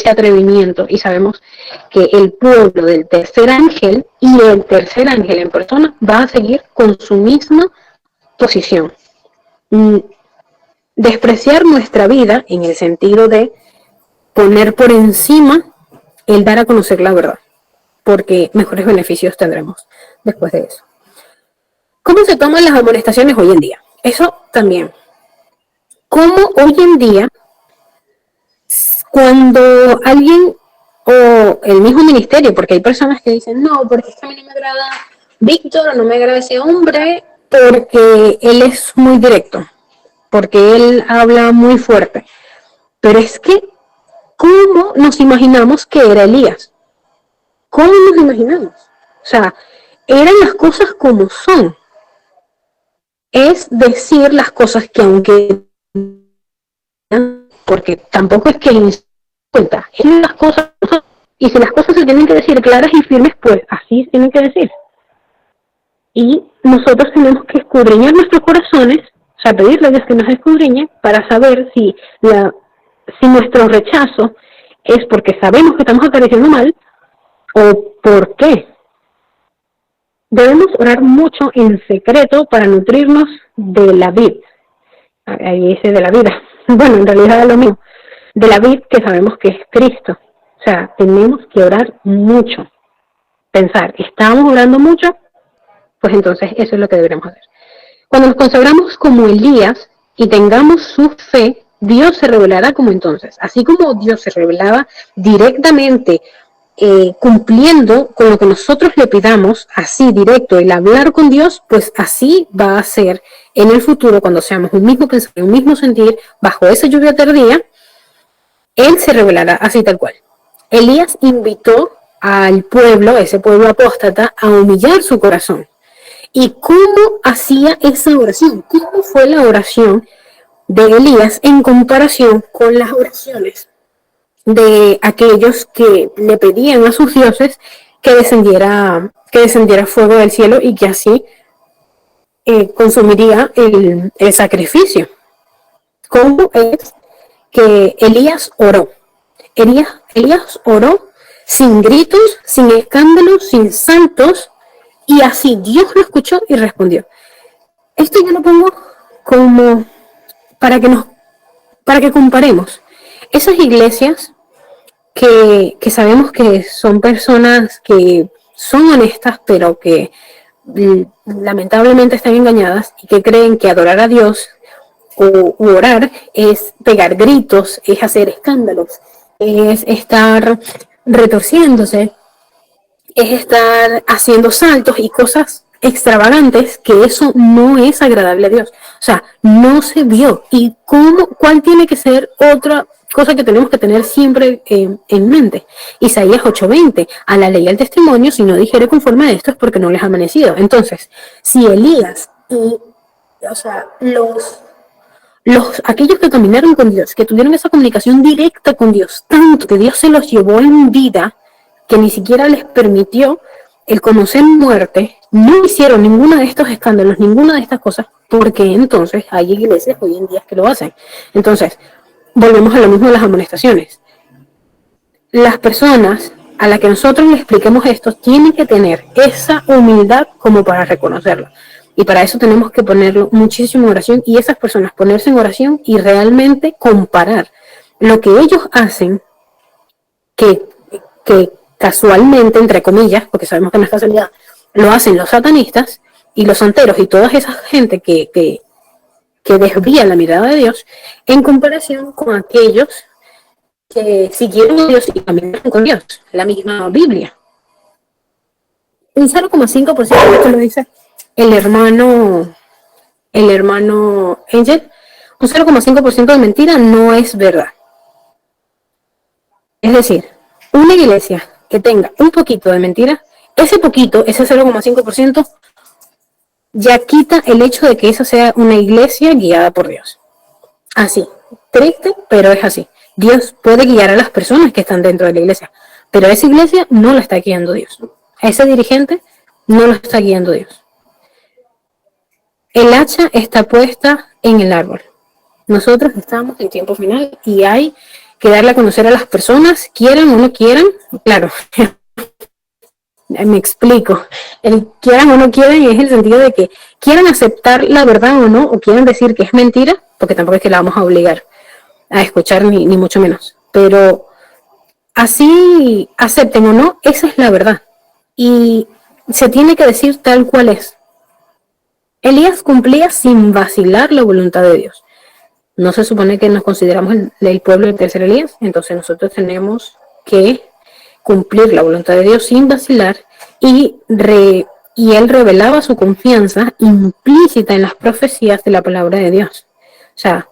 atrevimiento, y sabemos que el pueblo del tercer ángel y el tercer ángel en persona va a seguir con su misma posición. Despreciar nuestra vida en el sentido de poner por encima el dar a conocer la verdad, porque mejores beneficios tendremos después de eso. ¿Cómo se toman las amonestaciones hoy en día? Eso también. ¿Cómo hoy en día, cuando alguien o el mismo ministerio, porque hay personas que dicen, no, porque a mí no me agrada Víctor o no me agrada ese hombre, porque él es muy directo, porque él habla muy fuerte. Pero es que, ¿cómo nos imaginamos que era Elías? ¿Cómo nos imaginamos? O sea, eran las cosas como son. Es decir las cosas que aunque... porque tampoco es que cuenta, es las cosas, y si las cosas se tienen que decir claras y firmes, pues así se tienen que decir. Y nosotros tenemos que escudriñar nuestros corazones, o sea, pedirle a Dios que nos escudriñe para saber si nuestro rechazo es porque sabemos que estamos acariciando mal o por qué. Debemos orar mucho en secreto para nutrirnos de la vid. Ahí dice de la vida. Bueno, en realidad es lo mismo. De la vid que sabemos que es Cristo. O sea, tenemos que orar mucho. Pensar, ¿estamos orando mucho? Pues entonces eso es lo que deberemos hacer. Cuando nos consagramos como Elías y tengamos su fe, Dios se revelará como entonces. Así como Dios se revelaba directamente cumpliendo con lo que nosotros le pidamos, así directo, el hablar con Dios, pues así va a ser en el futuro, cuando seamos un mismo pensamiento, un mismo sentir, bajo esa lluvia tardía, Él se revelará así tal cual. Elías invitó al pueblo, ese pueblo apóstata, a humillar su corazón. ¿Y cómo hacía esa oración? ¿Cómo fue la oración de Elías en comparación con las oraciones de aquellos que le pedían a sus dioses que descendiera fuego del cielo y que así consumiría el sacrificio? ¿Cómo es que Elías oró? Elías oró sin gritos, sin escándalos, sin saltos, y así Dios lo escuchó y respondió. Esto yo lo pongo como para que comparemos esas iglesias que sabemos que son personas que son honestas, pero que lamentablemente están engañadas y que creen que adorar a Dios o orar es pegar gritos, es hacer escándalos, es estar retorciéndose, es estar haciendo saltos y cosas extravagantes, que eso no es agradable a Dios. O sea, no se vio. ¿Y cuál tiene que ser otra cosa que tenemos que tener siempre en mente? Isaías 8:20, a la ley y al testimonio, si no dijere conforme a esto es porque no les ha amanecido. Entonces, si Elías y, o sea, aquellos que caminaron con Dios, que tuvieron esa comunicación directa con Dios, tanto que Dios se los llevó en vida, que ni siquiera les permitió el conocer muerte, no hicieron ninguno de estos escándalos, ninguna de estas cosas, porque entonces hay iglesias hoy en día que lo hacen. Entonces, volvemos a lo mismo de las amonestaciones. Las personas a las que nosotros les expliquemos esto tienen que tener esa humildad como para reconocerlo. Y para eso tenemos que ponerlo muchísimo en oración, y esas personas ponerse en oración y realmente comparar lo que ellos hacen, que casualmente, entre comillas, porque sabemos que no es casualidad, lo hacen los satanistas y los santeros y toda esa gente que desvía la mirada de Dios, en comparación con aquellos que siguieron a Dios y caminaron con Dios, la misma Biblia. Un 0,5%, esto lo dice el hermano Angel, un 0,5% de mentira no es verdad. Es decir, una iglesia que tenga un poquito de mentira, ese poquito, ese 0,5%, ya quita el hecho de que esa sea una iglesia guiada por Dios. Así, triste, pero es así. Dios puede guiar a las personas que están dentro de la iglesia, pero a esa iglesia no la está guiando Dios. A ese dirigente no lo está guiando Dios. El hacha está puesta en el árbol. Nosotros estamos en tiempo final y hay que darle a conocer a las personas, quieran o no quieran. Claro, me explico. El quieran o no quieran es el sentido de que quieran aceptar la verdad o no, o quieran decir que es mentira, porque tampoco es que la vamos a obligar a escuchar ni mucho menos. Pero así acepten o no, esa es la verdad. Y se tiene que decir tal cual es. Elías cumplía sin vacilar la voluntad de Dios. No se supone que nos consideramos el pueblo del tercer Elías, entonces nosotros tenemos que cumplir la voluntad de Dios sin vacilar, y él revelaba su confianza implícita en las profecías de la palabra de Dios. O sea,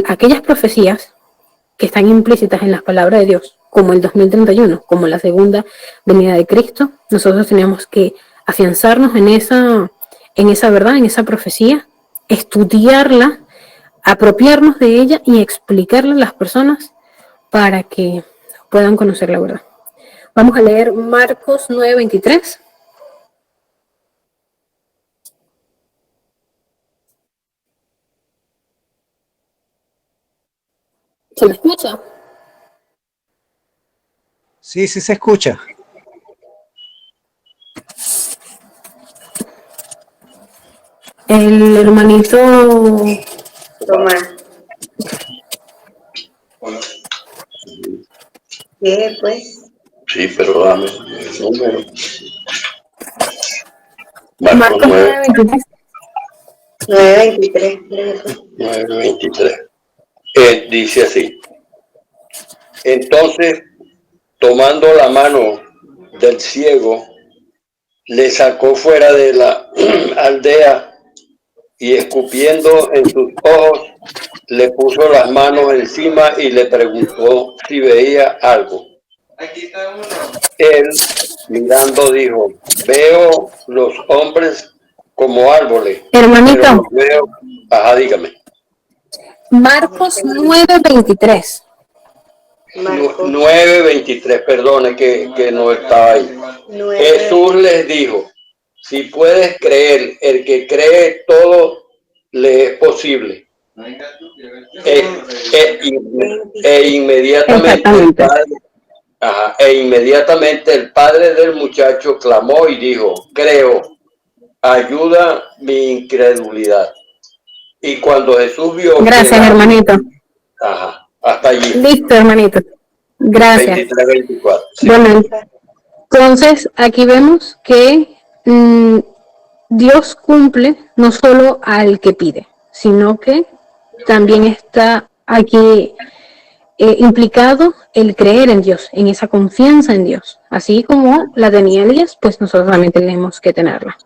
aquellas profecías que están implícitas en las palabras de Dios, como el 2031, como la segunda venida de Cristo, nosotros tenemos que afianzarnos en esa verdad, en esa profecía, estudiarla, apropiarnos de ella y explicarla a las personas para que puedan conocer la verdad. Vamos a leer Marcos 9:23. ¿Se me escucha? Sí, sí se escucha. El hermanito Tomás. ¿Qué, pues? Sí, pero dame el número. Marcos 9:23. 9:23. 9:23. Dice así. Entonces tomando la mano del ciego, le sacó fuera de la aldea y escupiendo en sus ojos, le puso las manos encima y le preguntó si veía algo. Él, mirando, dijo, veo los hombres como árboles, Hermanito, pero los veo... Ajá, dígame. Marcos 9:23. 9:23, perdone que no estaba ahí. Jesús les dijo, si puedes creer, el que cree todo le es posible. Inmediatamente el padre del muchacho clamó y dijo, creo, ayuda mi incredulidad. Y cuando Jesús vio... Gracias, hermanito. Ajá, hasta allí. Listo, hermanito. Gracias. 23, 24. Sí. Bueno, entonces aquí vemos que Dios cumple no solo al que pide, sino que también está aquí implicado el creer en Dios, en esa confianza en Dios. Así como la tenía Elías, pues nosotros también tenemos que tenerla.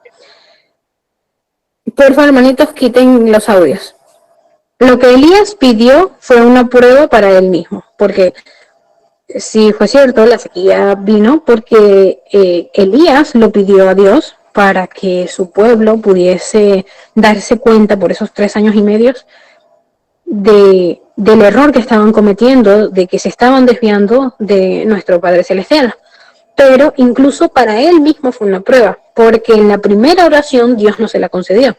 Por favor, hermanitos, quiten los audios. Lo que Elías pidió fue una prueba para él mismo, porque si fue cierto, la sequía vino porque Elías lo pidió a Dios para que su pueblo pudiese darse cuenta por esos 3 años y medio del error que estaban cometiendo, de que se estaban desviando de nuestro Padre Celestial. Pero incluso para él mismo fue una prueba, porque en la primera oración Dios no se la concedió,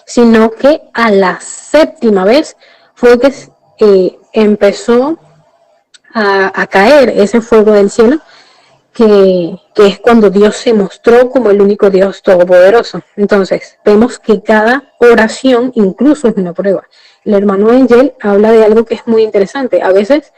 sino que a la 7ª vez fue que empezó a caer ese fuego del cielo, que es cuando Dios se mostró como el único Dios todopoderoso. Entonces, vemos que cada oración incluso es una prueba. El hermano Angel habla de algo que es muy interesante. A veces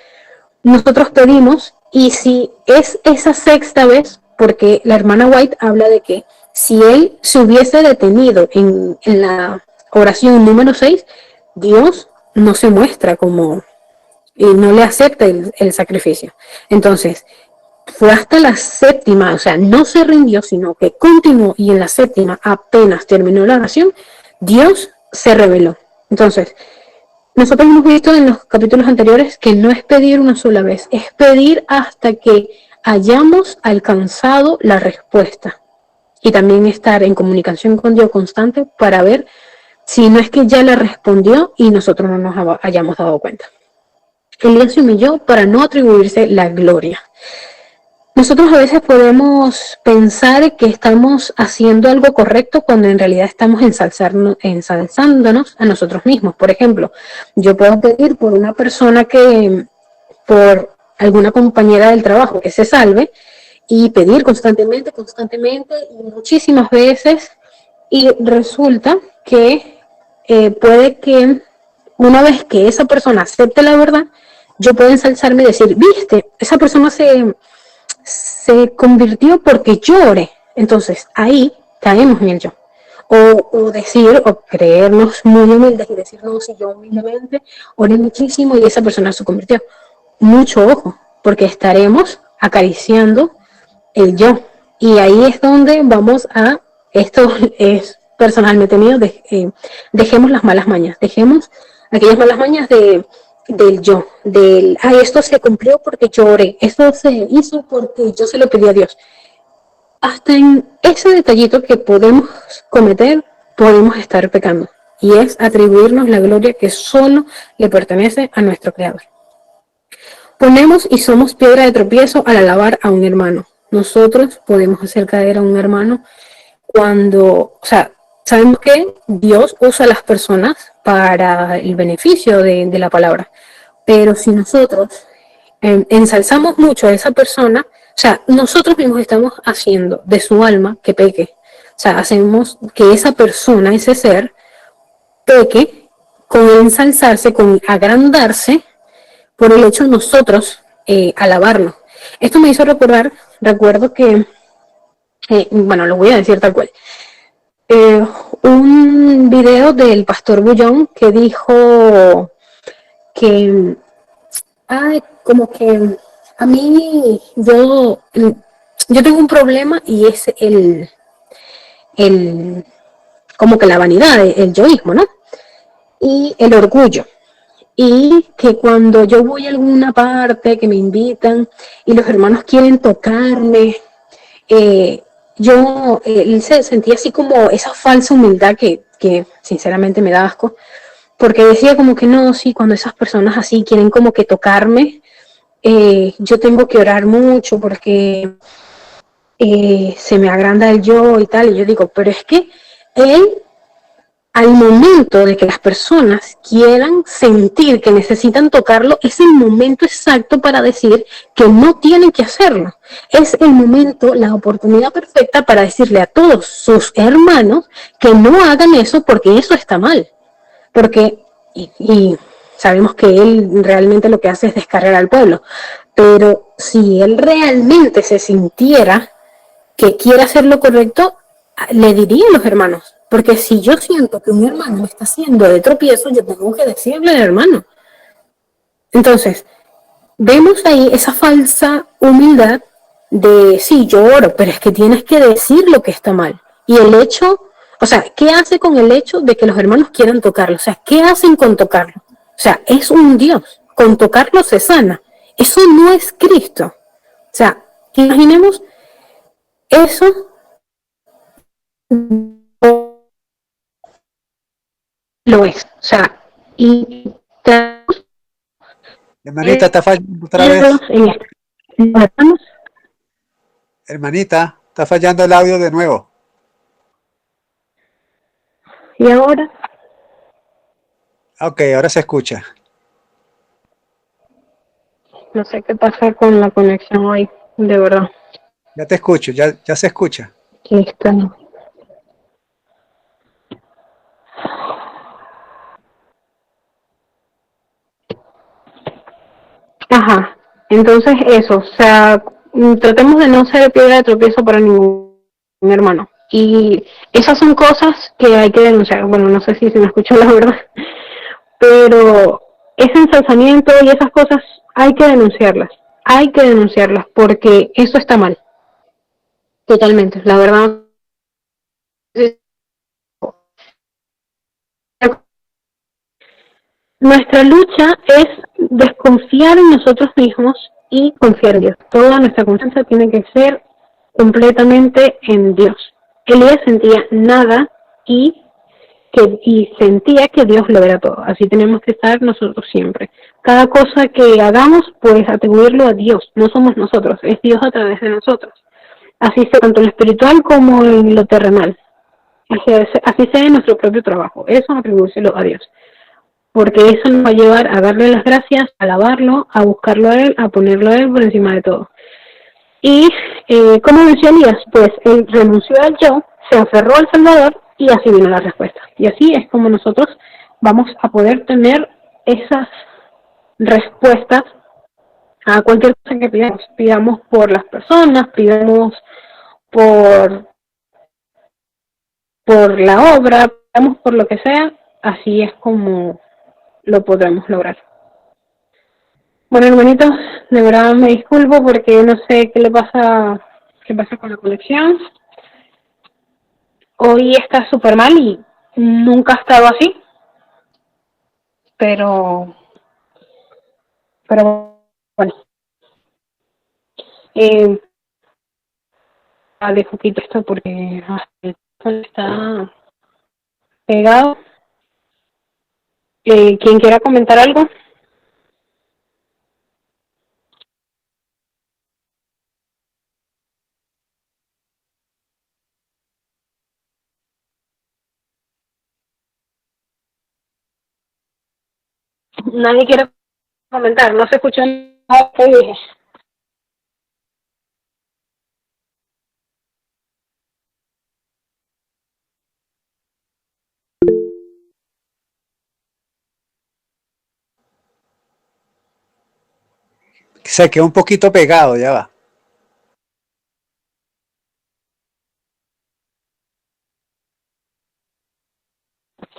nosotros pedimos, y si es esa 6ª vez, porque la hermana White habla de que si él se hubiese detenido en la oración número 6, Dios no se muestra como, y no le acepta el sacrificio. Entonces, fue hasta la 7ª, o sea, no se rindió, sino que continuó, y en la 7ª, apenas terminó la oración, Dios se reveló. Entonces, nosotros hemos visto en los capítulos anteriores que no es pedir una sola vez, es pedir hasta que hayamos alcanzado la respuesta. Y también estar en comunicación con Dios constante para ver si no es que ya le respondió y nosotros no nos hayamos dado cuenta. Elías se humilló para no atribuirse la gloria. Nosotros a veces podemos pensar que estamos haciendo algo correcto cuando en realidad estamos ensalzándonos a nosotros mismos. Por ejemplo, yo puedo pedir por una persona por alguna compañera del trabajo que se salve, y pedir constantemente y muchísimas veces, y resulta que puede que una vez que esa persona acepte la verdad, yo puedo ensalzarme y decir, viste, esa persona se convirtió porque yo oré. Entonces ahí caemos en el yo. O decir, o creernos muy humildes y decir, no, si yo humildemente oré muchísimo y esa persona se convirtió. Mucho ojo, porque estaremos acariciando el yo. Y ahí es donde vamos a, esto es personalmente mío, dejemos las malas mañas, dejemos aquellas malas mañas del yo, esto se cumplió porque yo oré, esto se hizo porque yo se lo pedí a Dios. Hasta en ese detallito que podemos cometer, podemos estar pecando, y es atribuirnos la gloria que solo le pertenece a nuestro Creador. Ponemos y somos piedra de tropiezo al alabar a un hermano. Nosotros podemos hacer caer a un hermano cuando, sabemos que Dios usa a las personas para el beneficio de la palabra, pero si nosotros ensalzamos mucho a esa persona, nosotros mismos estamos haciendo de su alma que peque. Hacemos que esa persona, ese ser, peque con ensalzarse, con agrandarse, por el hecho de nosotros alabarlo. Esto me hizo recuerdo que, lo voy a decir tal cual, un video del pastor Bullón que dijo que a mí, yo tengo un problema y es el como que la vanidad, el yoísmo, ¿no? Y el orgullo. Y que cuando yo voy a alguna parte que me invitan y los hermanos quieren tocarme, eh, él se sentía así como esa falsa humildad que sinceramente me da asco, porque decía como que no, sí, cuando esas personas así quieren como que tocarme, yo tengo que orar mucho porque se me agranda el yo y tal, y yo digo, pero es que él al momento de que las personas quieran sentir que necesitan tocarlo, es el momento exacto para decir que no tienen que hacerlo. Es el momento, la oportunidad perfecta para decirle a todos sus hermanos que no hagan eso porque eso está mal. Porque, y sabemos que él realmente lo que hace es descargar al pueblo, pero si él realmente se sintiera que quiere hacer lo correcto, le diría a los hermanos. Porque si yo siento que un hermano me está haciendo de tropiezo, yo tengo que decirle al hermano. Entonces, vemos ahí esa falsa humildad de, sí, yo oro, pero es que tienes que decir lo que está mal. Y el hecho, o sea, ¿qué hace con el hecho de que los hermanos quieran tocarlo? O sea, ¿qué hacen con tocarlo? O sea, es un Dios. Con tocarlo se sana. Eso no es Cristo. O sea, imaginemos eso lo es. O sea, y Hermanita, está fallando otra traerlos vez. en los hermanos Hermanita, está fallando el audio de nuevo. y ahora Ok, ahora se escucha. no sé qué pasa con la conexión hoy, de verdad. Ya te escucho, ya se escucha. Qué extraño. Ajá, entonces eso, o sea, tratemos de no ser piedra de tropiezo para ningún hermano. Y esas son cosas que hay que denunciar. Bueno, no sé si se me escuchó la verdad, pero ese ensalzamiento y esas cosas hay que denunciarlas. Hay que denunciarlas porque eso está mal, totalmente. La verdad, nuestra lucha es desconfiar en nosotros mismos y confiar en Dios. Toda nuestra confianza tiene que ser completamente en Dios. Elías sentía nada y sentía que Dios lo era todo. Así tenemos que estar nosotros siempre. Cada cosa que hagamos, pues atribuirlo a Dios. No somos nosotros, es Dios a través de nosotros. Así sea tanto en lo espiritual como en lo terrenal. Así sea en nuestro propio trabajo. Eso atribuírselo a Dios, porque eso nos va a llevar a darle las gracias, a alabarlo, a buscarlo a él, a ponerlo a él por encima de todo. Y como decía Elías, pues él renunció al yo, se aferró al Salvador y así vino la respuesta. Y así es como nosotros vamos a poder tener esas respuestas a cualquier cosa que pidamos. Pidamos por las personas, pidamos por, por la obra, pidamos por lo que sea, así es como lo podremos lograr. Bueno, hermanito, de verdad me disculpo porque no sé qué pasa con la conexión. Hoy está súper mal y nunca ha estado así, pero, pero bueno, eh, dejo quito esto porque el teléfono está pegado. ¿Quién quiera comentar algo? Nadie quiere comentar, no se escuchó nada que dije. Se quedó un poquito pegado, ya va.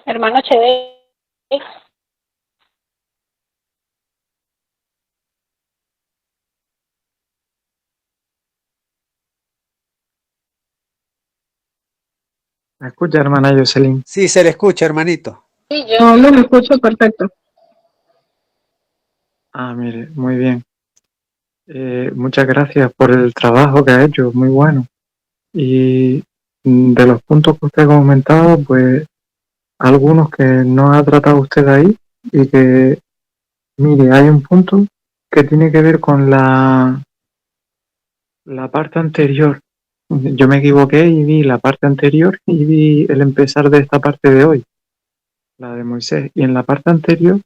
Hermano HD, ¿Me escucha, hermana Jocelyn? Sí, se le escucha, hermanito. Sí, yo lo escucho perfecto. Ah, mire, muy bien. Muchas gracias por el trabajo que ha hecho, muy bueno. Y de los puntos que usted ha comentado, pues algunos que no ha tratado usted ahí y que, mire, hay un punto que tiene que ver con la parte anterior. Yo me equivoqué y vi la parte anterior y vi el empezar de esta parte de hoy, la de Moisés. Y en la parte anterior,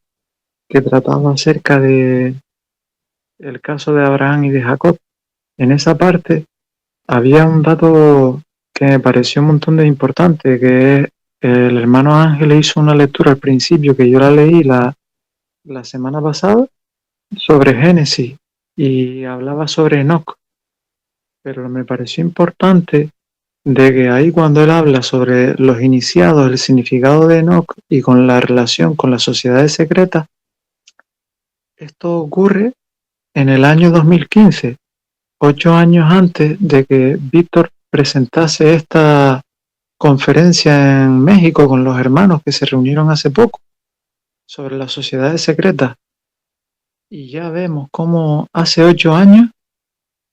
que trataba acerca de el caso de Abraham y de Jacob, en esa parte había un dato que me pareció un montón de importante, que es, el hermano Ángel hizo una lectura al principio que yo la leí la semana pasada sobre Génesis y hablaba sobre Enoc, pero me pareció importante de que ahí cuando él habla sobre los iniciados, el significado de Enoch y con la relación con las sociedades secretas, esto ocurre en el año 2015, 8 años antes de que Víctor presentase esta conferencia en México con los hermanos que se reunieron hace poco sobre las sociedades secretas. Y ya vemos cómo hace 8 años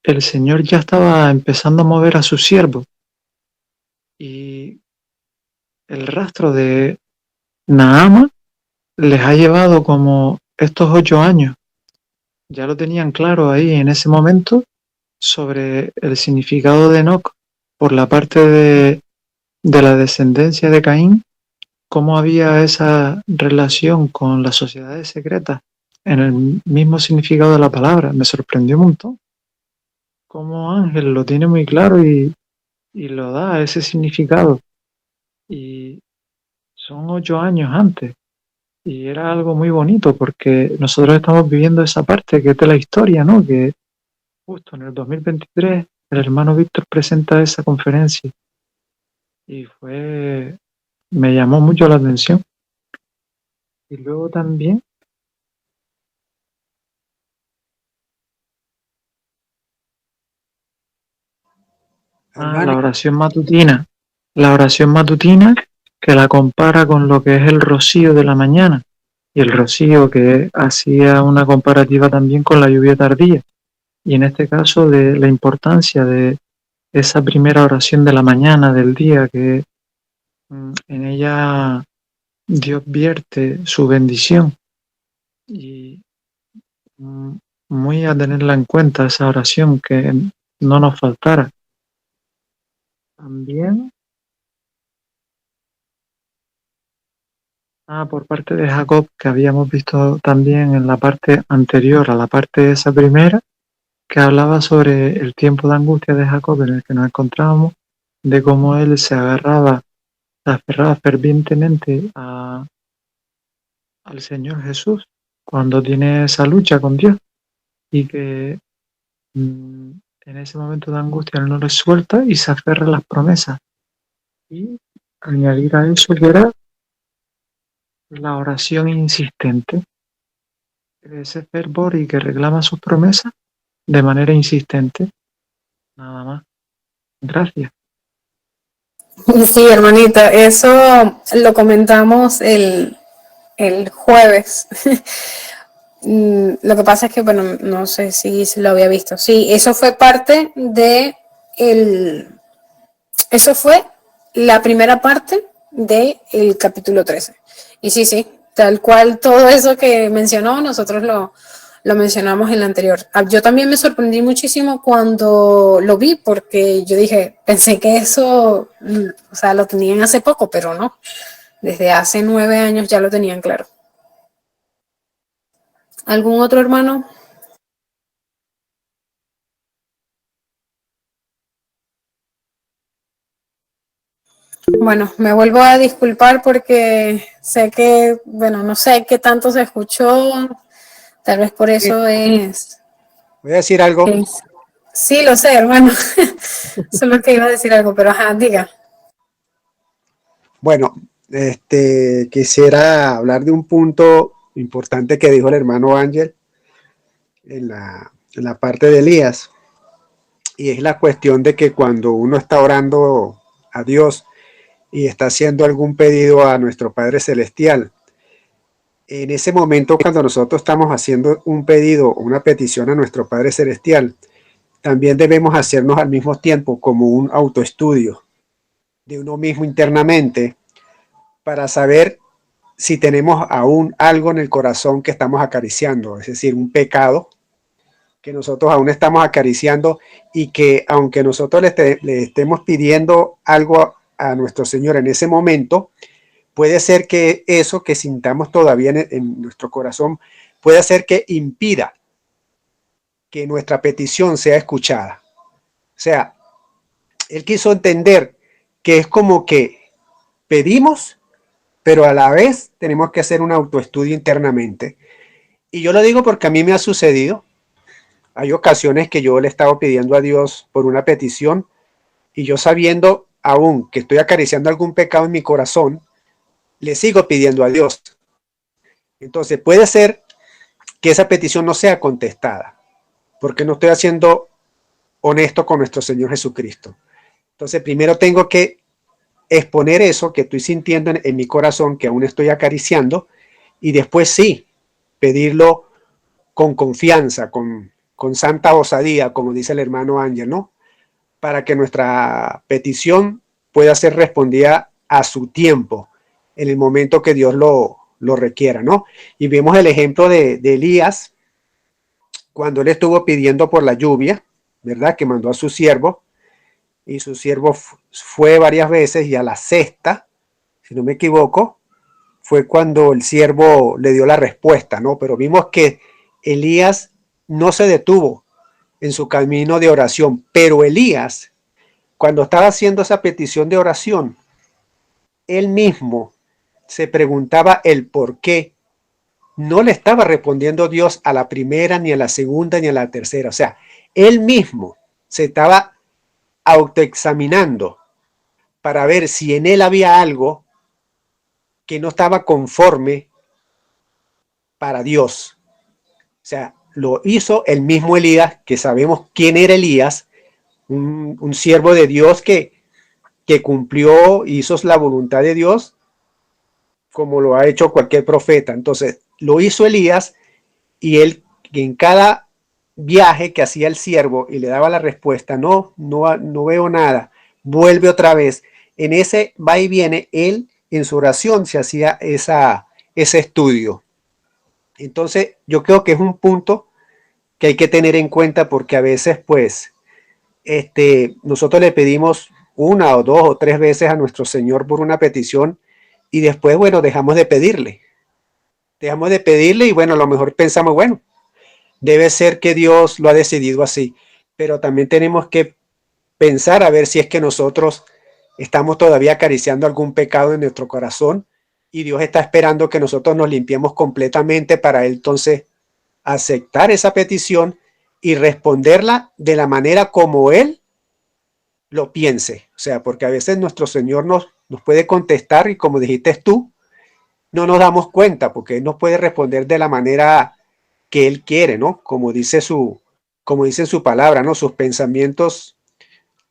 el Señor ya estaba empezando a mover a sus siervos. Y el rastro de Nahama les ha llevado como estos 8 años. Ya lo tenían claro ahí en ese momento sobre el significado de Enoch por la parte de la descendencia de Caín, cómo había esa relación con las sociedades secretas en el mismo significado de la palabra. Me sorprendió un montón. Cómo Ángel lo tiene muy claro y lo da ese significado. Y son 8 años antes. Y era algo muy bonito porque nosotros estamos viviendo esa parte que es de la historia, ¿no? Que justo en el 2023 el hermano Víctor presenta esa conferencia y me llamó mucho la atención. Y luego también, Hermano, la oración matutina que la compara con lo que es el rocío de la mañana y el rocío que hacía una comparativa también con la lluvia tardía. Y en este caso de la importancia de esa primera oración de la mañana del día que en ella Dios vierte su bendición y mm, muy a tenerla en cuenta esa oración que no nos faltara. También, por parte de Jacob, que habíamos visto también en la parte anterior a la parte esa primera, que hablaba sobre el tiempo de angustia de Jacob en el que nos encontrábamos, de cómo él se aferraba fervientemente al Señor Jesús cuando tiene esa lucha con Dios y que en ese momento de angustia él no le suelta y se aferra a las promesas. Y añadir a eso que era la oración insistente, ese fervor y que reclama sus promesas de manera insistente. Nada más. Gracias. Sí, hermanita, eso lo comentamos el jueves. Lo que pasa es que, bueno, no sé si lo había visto. Sí, eso fue parte de eso fue la primera parte del capítulo 13. Y sí, sí, tal cual todo eso que mencionó, nosotros lo mencionamos en la anterior. Yo también me sorprendí muchísimo cuando lo vi, porque yo dije, pensé que eso, o sea, lo tenían hace poco, pero no. Desde hace 9 años ya lo tenían claro. ¿Algún otro hermano? Bueno, me vuelvo a disculpar porque sé que, bueno, no sé qué tanto se escuchó, tal vez por eso voy a decir algo. Sí, lo sé, hermano. Solo que iba a decir algo, pero ajá, diga. Bueno, quisiera hablar de un punto importante que dijo el hermano Ángel en la parte de Elías, y es la cuestión de que cuando uno está orando a Dios y está haciendo algún pedido a nuestro Padre Celestial. En ese momento, cuando nosotros estamos haciendo un pedido, una petición a nuestro Padre Celestial, también debemos hacernos al mismo tiempo como un autoestudio de uno mismo internamente para saber si tenemos aún algo en el corazón que estamos acariciando, es decir, un pecado que nosotros aún estamos acariciando y que aunque nosotros le estemos pidiendo algo a nuestro Señor en ese momento, puede ser que eso que sintamos todavía en nuestro corazón puede ser que impida que nuestra petición sea escuchada. O sea, él quiso entender que es como que pedimos, pero a la vez tenemos que hacer un autoestudio internamente. Y yo lo digo porque a mí me ha sucedido. Hay ocasiones que yo le he estado pidiendo a Dios por una petición y yo sabiendo aún que estoy acariciando algún pecado en mi corazón, le sigo pidiendo a Dios. Entonces puede ser que esa petición no sea contestada porque no estoy siendo honesto con nuestro Señor Jesucristo. Entonces primero tengo que exponer eso que estoy sintiendo en mi corazón, que aún estoy acariciando, y después sí, pedirlo con confianza, con santa osadía, como dice el hermano Ángel, ¿no? Para que nuestra petición pueda ser respondida a su tiempo, en el momento que Dios lo requiera, ¿no? Y vemos el ejemplo de Elías, cuando él estuvo pidiendo por la lluvia, ¿verdad? Que mandó a su siervo, y su siervo fue varias veces, y a la sexta, si no me equivoco, fue cuando el siervo le dio la respuesta, ¿no? Pero vimos que Elías no se detuvo en su camino de oración, pero Elías, cuando estaba haciendo esa petición de oración, él mismo se preguntaba el por qué no le estaba respondiendo Dios a la primera, ni a la segunda, ni a la tercera. O sea, él mismo se estaba autoexaminando para ver si en él había algo que no estaba conforme para Dios. O sea, lo hizo el mismo Elías, que sabemos quién era Elías, un siervo de Dios que cumplió, hizo la voluntad de Dios, como lo ha hecho cualquier profeta. Entonces, lo hizo Elías, y él en cada viaje que hacía el siervo y le daba la respuesta, no veo nada, vuelve otra vez. En ese va y viene, él en su oración se hacía ese estudio. Entonces, yo creo que es un punto que hay que tener en cuenta, porque a veces, pues, nosotros le pedimos una o dos o tres veces a nuestro Señor por una petición y después, bueno, dejamos de pedirle y bueno, a lo mejor pensamos, bueno, debe ser que Dios lo ha decidido así, pero también tenemos que pensar a ver si es que nosotros estamos todavía acariciando algún pecado en nuestro corazón y Dios está esperando que nosotros nos limpiemos completamente para él entonces aceptar esa petición y responderla de la manera como él lo piense. O sea, porque a veces nuestro Señor nos puede contestar y como dijiste tú, no nos damos cuenta porque él nos puede responder de la manera que él quiere, ¿no? Como dice en su palabra, ¿no? Sus pensamientos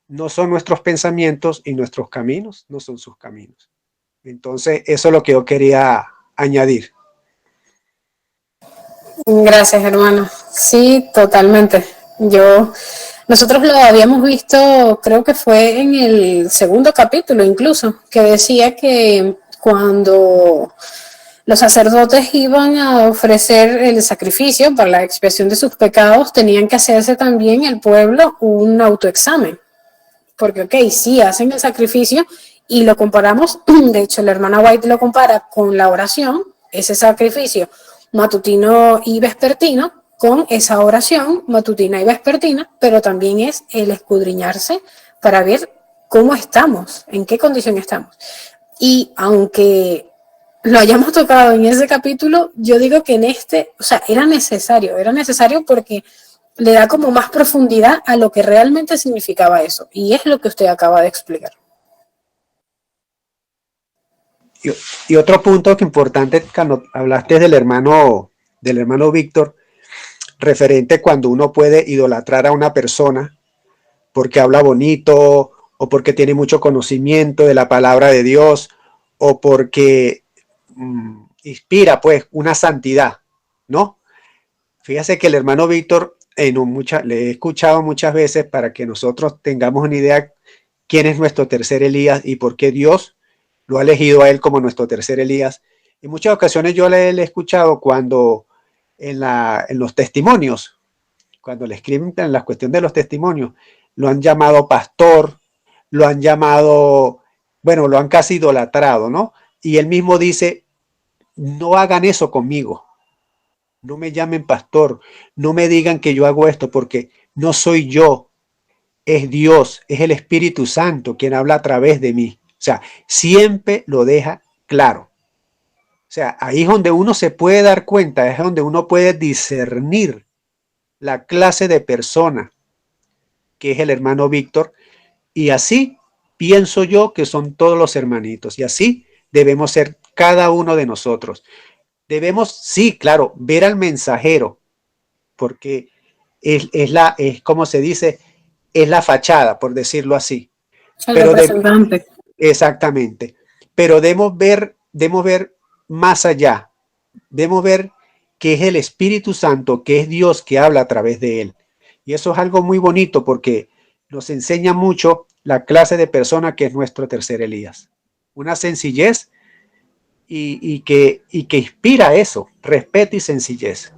no son nuestros pensamientos y nuestros caminos no son sus caminos. Entonces, eso es lo que yo quería añadir. Gracias, hermano. Sí, totalmente. Nosotros lo habíamos visto, creo que fue en el segundo capítulo incluso, que decía que cuando los sacerdotes iban a ofrecer el sacrificio para la expiación de sus pecados, tenían que hacerse también el pueblo un autoexamen. Porque, ok, sí, hacen el sacrificio y lo comparamos, de hecho, la hermana White lo compara con la oración, ese sacrificio matutino y vespertino, con esa oración matutina y vespertina, pero también es el escudriñarse para ver cómo estamos, en qué condición estamos. Y aunque lo hayamos tocado en ese capítulo, yo digo que en o sea, era necesario porque le da como más profundidad a lo que realmente significaba eso. Y es lo que usted acaba de explicar. Y otro punto que importante, cuando hablaste del hermano Víctor, referente cuando uno puede idolatrar a una persona porque habla bonito o porque tiene mucho conocimiento de la palabra de Dios, o porque inspira pues una santidad, ¿no? Fíjese que el hermano Víctor, le he escuchado muchas veces para que nosotros tengamos una idea quién es nuestro tercer Elías y por qué Dios lo ha elegido a él como nuestro tercer Elías. En muchas ocasiones yo le he escuchado cuando en los testimonios, cuando le escriben en la cuestión de los testimonios, lo han llamado pastor, lo han llamado, bueno, lo han casi idolatrado, ¿no? Y él mismo dice, no hagan eso conmigo, no me llamen pastor, no me digan que yo hago esto porque no soy yo, es Dios, es el Espíritu Santo quien habla a través de mí. O sea, siempre lo deja claro. O sea, ahí es donde uno se puede dar cuenta, es donde uno puede discernir la clase de persona que es el hermano Víctor, y así pienso yo que son todos los hermanitos, y así debemos ser cada uno de nosotros. Debemos, sí, claro, ver al mensajero, porque es como se dice, es la fachada, por decirlo así. El Pero representante. exactamente. Pero debemos ver más allá. Debemos ver que es el Espíritu Santo, que es Dios que habla a través de él. Y eso es algo muy bonito porque nos enseña mucho la clase de persona que es nuestro tercer Elías. Una sencillez y que inspira eso, respeto y sencillez.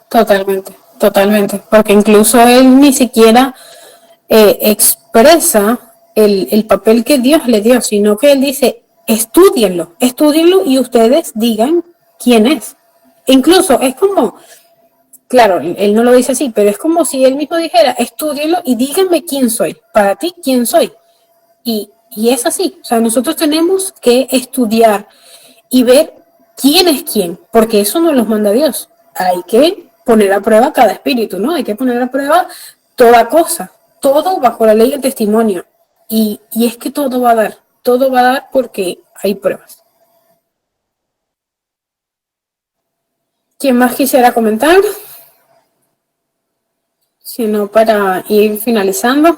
Totalmente, totalmente. Porque incluso él ni siquiera expresa el papel que Dios le dio, sino que él dice, estudienlo y ustedes digan quién es. Incluso es como, claro, él no lo dice así, pero es como si él mismo dijera, estudienlo y díganme quién soy. Para ti, ¿quién soy? Y es así. O sea, nosotros tenemos que estudiar y ver quién es quién, porque eso nos lo manda Dios. Hay que poner a prueba cada espíritu, ¿no? Hay que poner a prueba toda cosa, todo bajo la ley del testimonio. Y es que todo va a dar porque hay pruebas. ¿Quién más quisiera comentar? Si no, para ir finalizando.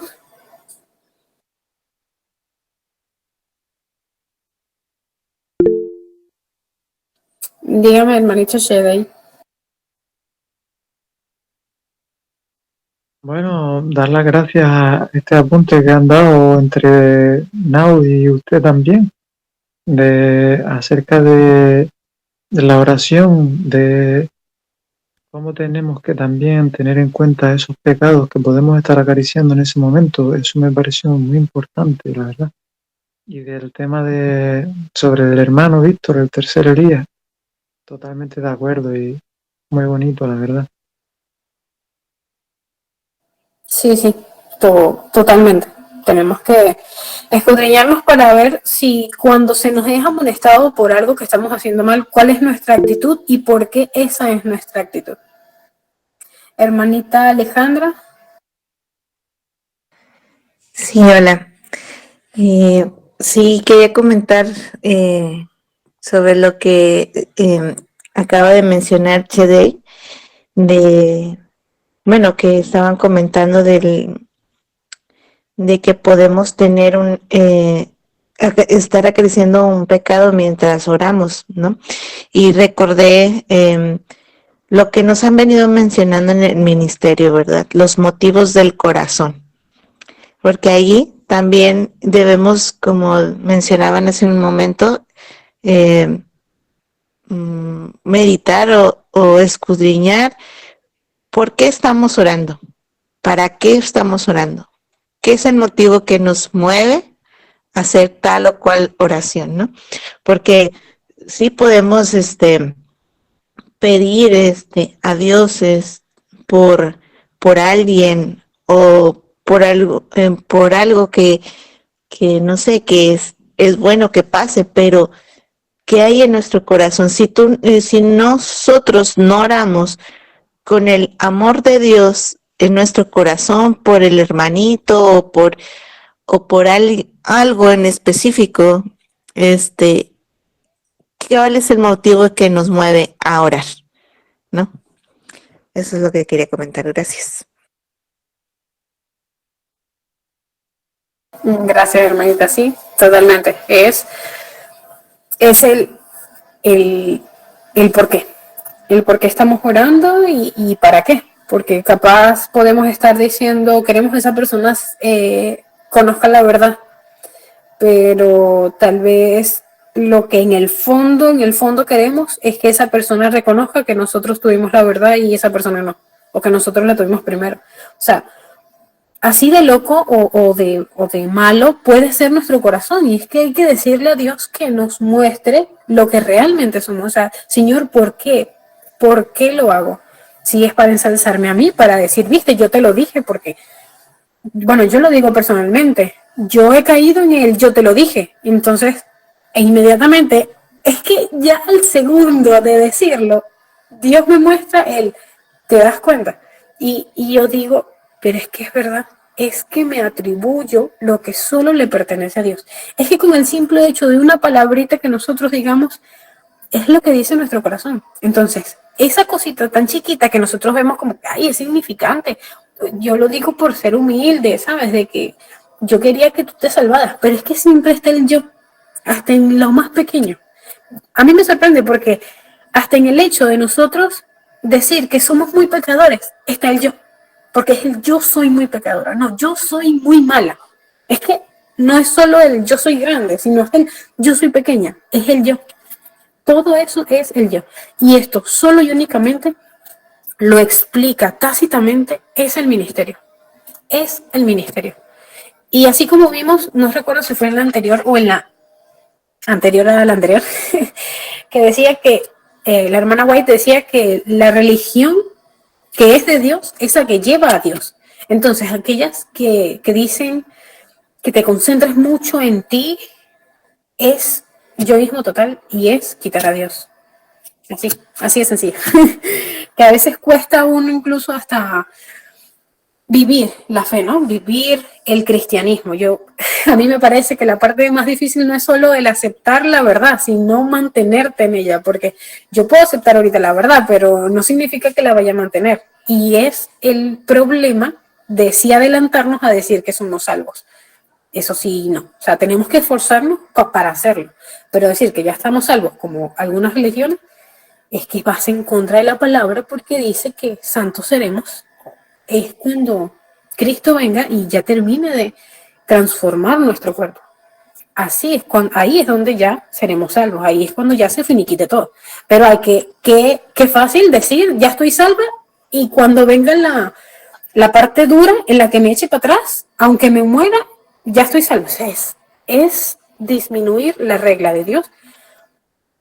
Dígame, hermanito Shedey. Bueno, dar las gracias a este apunte que han dado entre Naudi y usted también, acerca de la oración, de cómo tenemos que también tener en cuenta esos pecados que podemos estar acariciando en ese momento. Eso me pareció muy importante, la verdad. Y del tema sobre el hermano Víctor, el tercer Elías, totalmente de acuerdo y muy bonito, la verdad. Sí, totalmente. Tenemos que escudriñarnos para ver si cuando se nos es amonestado por algo que estamos haciendo mal, cuál es nuestra actitud y por qué esa es nuestra actitud. Hermanita Alejandra. Sí, hola. Sí, quería comentar sobre lo que acaba de mencionar Chedey, bueno, que estaban comentando de que podemos tener estar creciendo un pecado mientras oramos, ¿no? Y recordé lo que nos han venido mencionando en el ministerio, ¿verdad? Los motivos del corazón. Porque ahí también debemos, como mencionaban hace un momento, meditar o escudriñar por qué estamos orando, para qué estamos orando, qué es el motivo que nos mueve a hacer tal o cual oración, ¿no? Porque sí podemos pedir a Dios por alguien o por algo que no sé, que es bueno que pase, pero ¿qué hay en nuestro corazón? Si nosotros no oramos con el amor de Dios en nuestro corazón por el hermanito o por algo en específico, ¿cuál es el motivo que nos mueve a orar? ¿No? Eso es lo que quería comentar. Gracias. Gracias, hermanita. Sí, totalmente. Es el, el por qué. El por qué estamos orando y para qué. Porque capaz podemos estar diciendo, queremos que esa persona conozca la verdad, pero tal vez lo que en el fondo queremos es que esa persona reconozca que nosotros tuvimos la verdad y esa persona no, o que nosotros la tuvimos primero. O sea, así de loco o de malo puede ser nuestro corazón. Y es que hay que decirle a Dios que nos muestre lo que realmente somos. O sea, Señor, ¿por qué? ¿Por qué lo hago? Si es para ensalzarme a mí, para decir, viste, yo te lo dije, porque, bueno, yo lo digo personalmente. Yo he caído en el yo te lo dije. Entonces, e inmediatamente, es que ya al segundo de decirlo, Dios me muestra el, ¿te das cuenta? Y yo digo, pero es que es verdad, es que me atribuyo lo que solo le pertenece a Dios. Es que con el simple hecho de una palabrita que nosotros digamos, es lo que dice nuestro corazón. Entonces, esa cosita tan chiquita que nosotros vemos como que, ay, es significante. Yo lo digo por ser humilde, ¿sabes? De que yo quería que tú te salvaras, pero es que siempre está el yo, hasta en lo más pequeño. A mí me sorprende porque hasta en el hecho de nosotros decir que somos muy pecadores, está el yo. Porque es el yo soy muy pecadora, no, yo soy muy mala. Es que no es solo el yo soy grande, sino es el yo soy pequeña, es el yo. Todo eso es el yo. Y esto solo y únicamente lo explica tácitamente es el ministerio. Es el ministerio. Y así como vimos, no recuerdo si fue en la anterior o en la anterior a la anterior, que decía que la hermana White decía que la religión que es de Dios es la que lleva a Dios. Entonces, aquellas que dicen que te concentres mucho en ti es yoísmo total y es quitar a Dios. Así es sencillo. Que a veces cuesta a uno incluso hasta vivir la fe, ¿no? Vivir el cristianismo. A mí me parece que la parte más difícil no es solo el aceptar la verdad, sino mantenerte en ella, porque yo puedo aceptar ahorita la verdad, pero no significa que la vaya a mantener. Y es el problema de sí adelantarnos a decir que somos salvos. Eso sí, no. O sea, tenemos que esforzarnos para hacerlo. Pero decir que ya estamos salvos, como algunas religiones, es que vas en contra de la palabra porque dice que santos seremos es cuando Cristo venga y ya termine de transformar nuestro cuerpo. Así es, ahí es donde ya seremos salvos, ahí es cuando ya se finiquite todo. Pero hay que fácil decir, ya estoy salva, y cuando venga la parte dura en la que me eche para atrás, aunque me muera, ya estoy salva. Es disminuir la regla de Dios,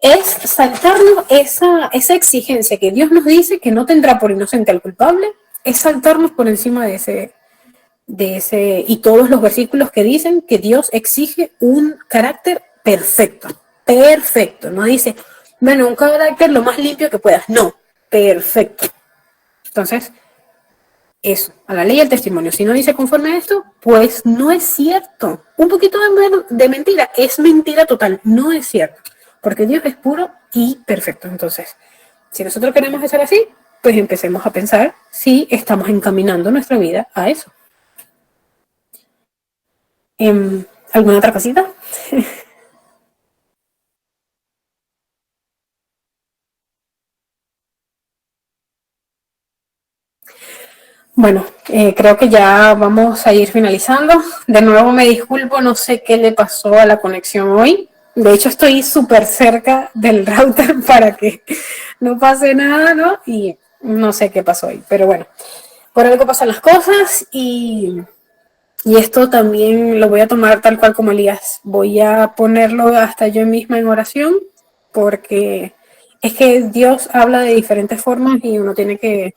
es saltarnos esa exigencia que Dios nos dice que no tendrá por inocente al culpable, es saltarnos por encima de ese, y todos los versículos que dicen que Dios exige un carácter perfecto, perfecto, no dice, bueno, un carácter lo más limpio que puedas, no, perfecto. Entonces, eso, a la ley y al testimonio, si no dice conforme a esto, pues no es cierto. Un poquito de mentira, es mentira total, no es cierto, porque Dios es puro y perfecto. Entonces, si nosotros queremos ser así, pues empecemos a pensar si estamos encaminando nuestra vida a eso. ¿Alguna otra cosita? Bueno, creo que ya vamos a ir finalizando. De nuevo me disculpo, no sé qué le pasó a la conexión hoy. De hecho, estoy súper cerca del router para que no pase nada, ¿no? Y no sé qué pasó hoy, pero bueno, por algo pasan las cosas y esto también lo voy a tomar tal cual como Elías. Voy a ponerlo hasta yo misma en oración porque es que Dios habla de diferentes formas y uno tiene que...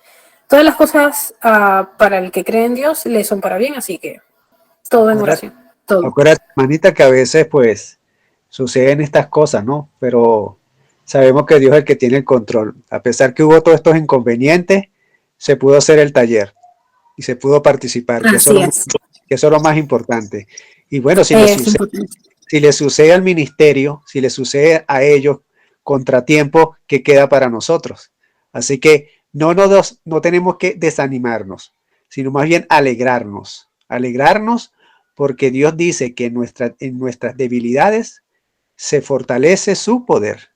Todas las cosas para el que cree en Dios le son para bien, así que todo en oración. Todo. Acuérdate, hermanita, que a veces pues suceden estas cosas, ¿no? Pero sabemos que Dios es el que tiene el control. A pesar que hubo todos estos inconvenientes, se pudo hacer el taller y se pudo participar, que eso es lo más importante. Y bueno, si le sucede al ministerio, si le sucede a ellos contratiempo, ¿qué queda para nosotros? Así que no tenemos que desanimarnos, sino más bien alegrarnos porque Dios dice que en nuestras debilidades se fortalece su poder.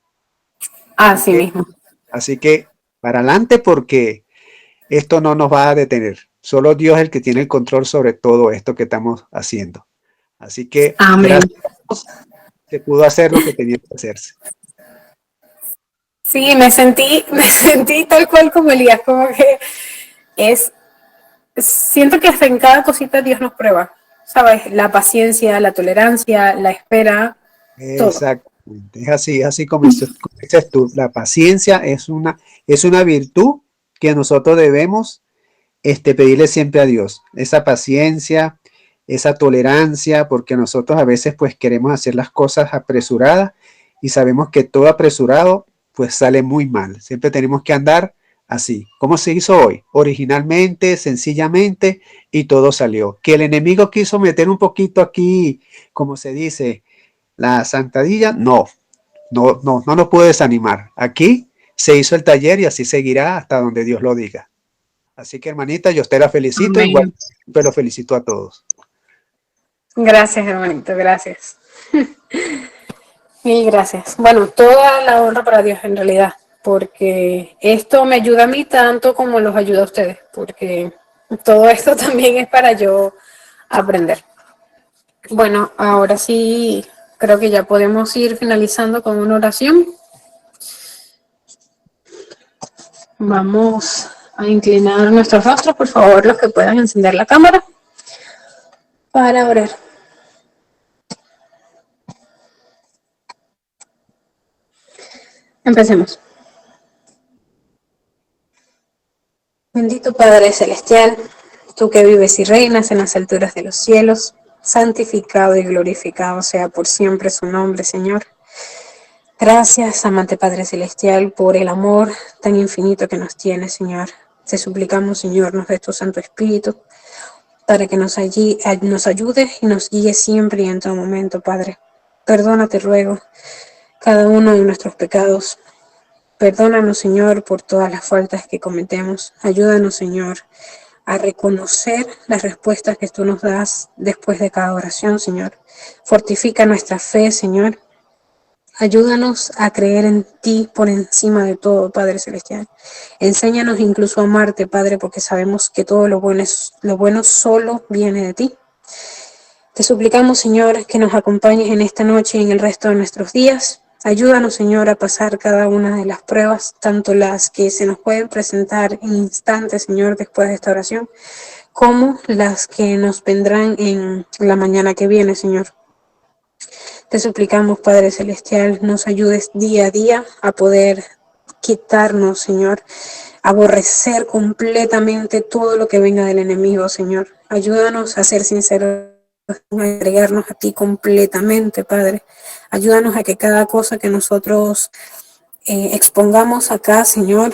Así mismo. Así que para adelante, porque esto no nos va a detener. Solo Dios es el que tiene el control sobre todo esto que estamos haciendo. Así que Amén. gracias a Dios se pudo hacer lo que tenía que hacerse. Sí, me sentí tal cual como Elías, como que siento que hasta en cada cosita Dios nos prueba, ¿sabes? La paciencia, la tolerancia, la espera, todo. Exactamente. Es así como dices tú. La paciencia es una virtud que nosotros debemos pedirle siempre a Dios. Esa paciencia, esa tolerancia, porque nosotros a veces pues queremos hacer las cosas apresuradas y sabemos que todo apresurado pues sale muy mal. Siempre tenemos que andar así, como se hizo hoy, originalmente, sencillamente, y todo salió. Que el enemigo quiso meter un poquito aquí, como se dice, la zancadilla, no nos puede desanimar. Aquí se hizo el taller y así seguirá hasta donde Dios lo diga. Así que, hermanita, yo te la felicito, Amén. igual te lo felicito a todos. Gracias, hermanito, gracias. Mil gracias. Bueno, toda la honra para Dios en realidad, porque esto me ayuda a mí tanto como los ayuda a ustedes, porque todo esto también es para yo aprender. Bueno, ahora sí, creo que ya podemos ir finalizando con una oración. Vamos a inclinar nuestros rostros, por favor, los que puedan encender la cámara para orar. Empecemos. Bendito Padre Celestial, tú que vives y reinas en las alturas de los cielos, santificado y glorificado sea por siempre su nombre, Señor. Gracias, amante Padre Celestial, por el amor tan infinito que nos tienes, Señor. Te suplicamos, Señor, nos des tu Santo Espíritu para que nos ayude y nos guíe siempre y en todo momento, Padre. Perdona, te ruego, cada uno de nuestros pecados. Perdónanos, Señor, por todas las faltas que cometemos. Ayúdanos, Señor, a reconocer las respuestas que tú nos das después de cada oración, Señor. Fortifica nuestra fe, Señor. Ayúdanos a creer en ti por encima de todo, Padre Celestial. Enséñanos incluso a amarte, Padre, porque sabemos que todo lo bueno solo viene de ti. Te suplicamos, Señor, que nos acompañes en esta noche y en el resto de nuestros días. Ayúdanos, Señor, a pasar cada una de las pruebas, tanto las que se nos pueden presentar en instantes, Señor, después de esta oración, como las que nos vendrán en la mañana que viene, Señor. Te suplicamos, Padre Celestial, nos ayudes día a día a poder quitarnos, Señor, aborrecer completamente todo lo que venga del enemigo, Señor. Ayúdanos a ser sinceros, a entregarnos a ti completamente, Padre. Ayúdanos a que cada cosa que nosotros expongamos acá, Señor,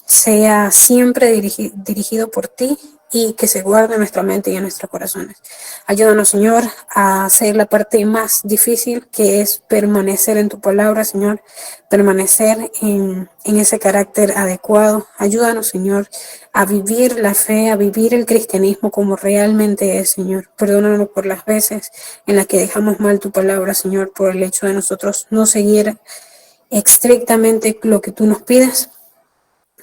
sea siempre dirigido por ti y que se guarde en nuestra mente y en nuestros corazones. Ayúdanos, Señor, a hacer la parte más difícil, que es permanecer en tu palabra, Señor, permanecer en ese carácter adecuado. Ayúdanos, Señor, a vivir la fe, a vivir el cristianismo como realmente es, Señor. Perdónanos por las veces en las que dejamos mal tu palabra, Señor, por el hecho de nosotros no seguir estrictamente lo que tú nos pides.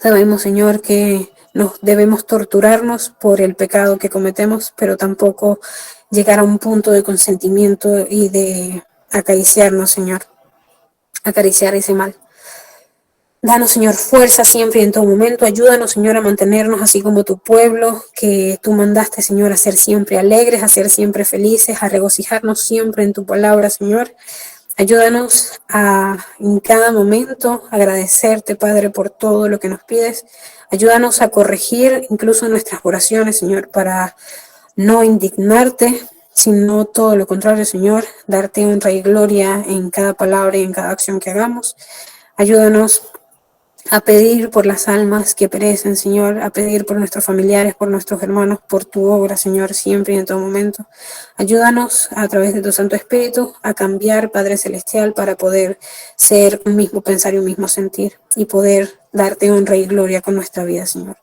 Sabemos, Señor, que nos debemos torturarnos por el pecado que cometemos, pero tampoco llegar a un punto de consentimiento y de acariciarnos, Señor, acariciar ese mal. Danos, Señor, fuerza siempre y en todo momento. Ayúdanos, Señor, a mantenernos así como tu pueblo, que tú mandaste, Señor, a ser siempre alegres, a ser siempre felices, a regocijarnos siempre en tu palabra, Señor. Ayúdanos a en cada momento agradecerte, Padre, por todo lo que nos pides. Ayúdanos a corregir incluso nuestras oraciones, Señor, para no indignarte, sino todo lo contrario, Señor, darte honra y gloria en cada palabra y en cada acción que hagamos. Ayúdanos a pedir por las almas que perecen, Señor, a pedir por nuestros familiares, por nuestros hermanos, por tu obra, Señor, siempre y en todo momento. Ayúdanos a través de tu Santo Espíritu a cambiar, Padre Celestial, para poder ser un mismo pensar y un mismo sentir y poder darte honra y gloria con nuestra vida, Señor.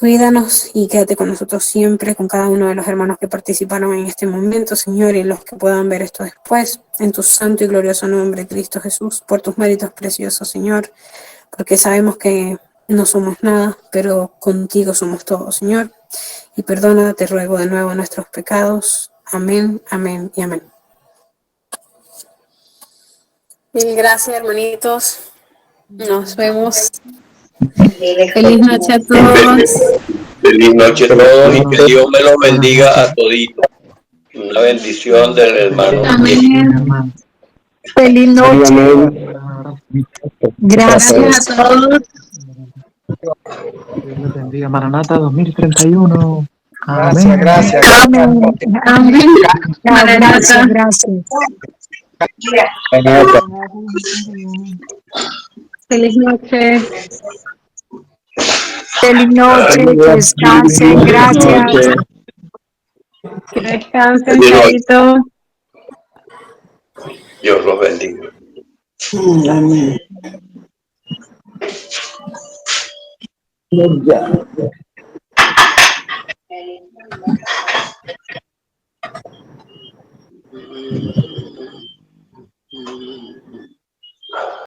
Cuídanos y quédate con nosotros siempre, con cada uno de los hermanos que participaron en este momento, Señor, y los que puedan ver esto después, en tu santo y glorioso nombre, Cristo Jesús, por tus méritos preciosos, Señor, porque sabemos que no somos nada, pero contigo somos todo, Señor. Y perdona, te ruego de nuevo nuestros pecados. Amén, amén y amén. Mil gracias, hermanitos. Nos vemos. Feliz noche a todos. Feliz noche a todos y que Dios me los bendiga a toditos. Una bendición del hermano. Amén. Feliz noche. Gracias a todos. Dios les bendiga. Maranata 2031. Gracias, Amén. gracias. Amén. Amén. Maranata. Gracias. Feliz noche. Feliz noche. Que descansen. Gracias. Que descansen, Feliz noche. Chaito. Dios los bendiga. Amén. Ya.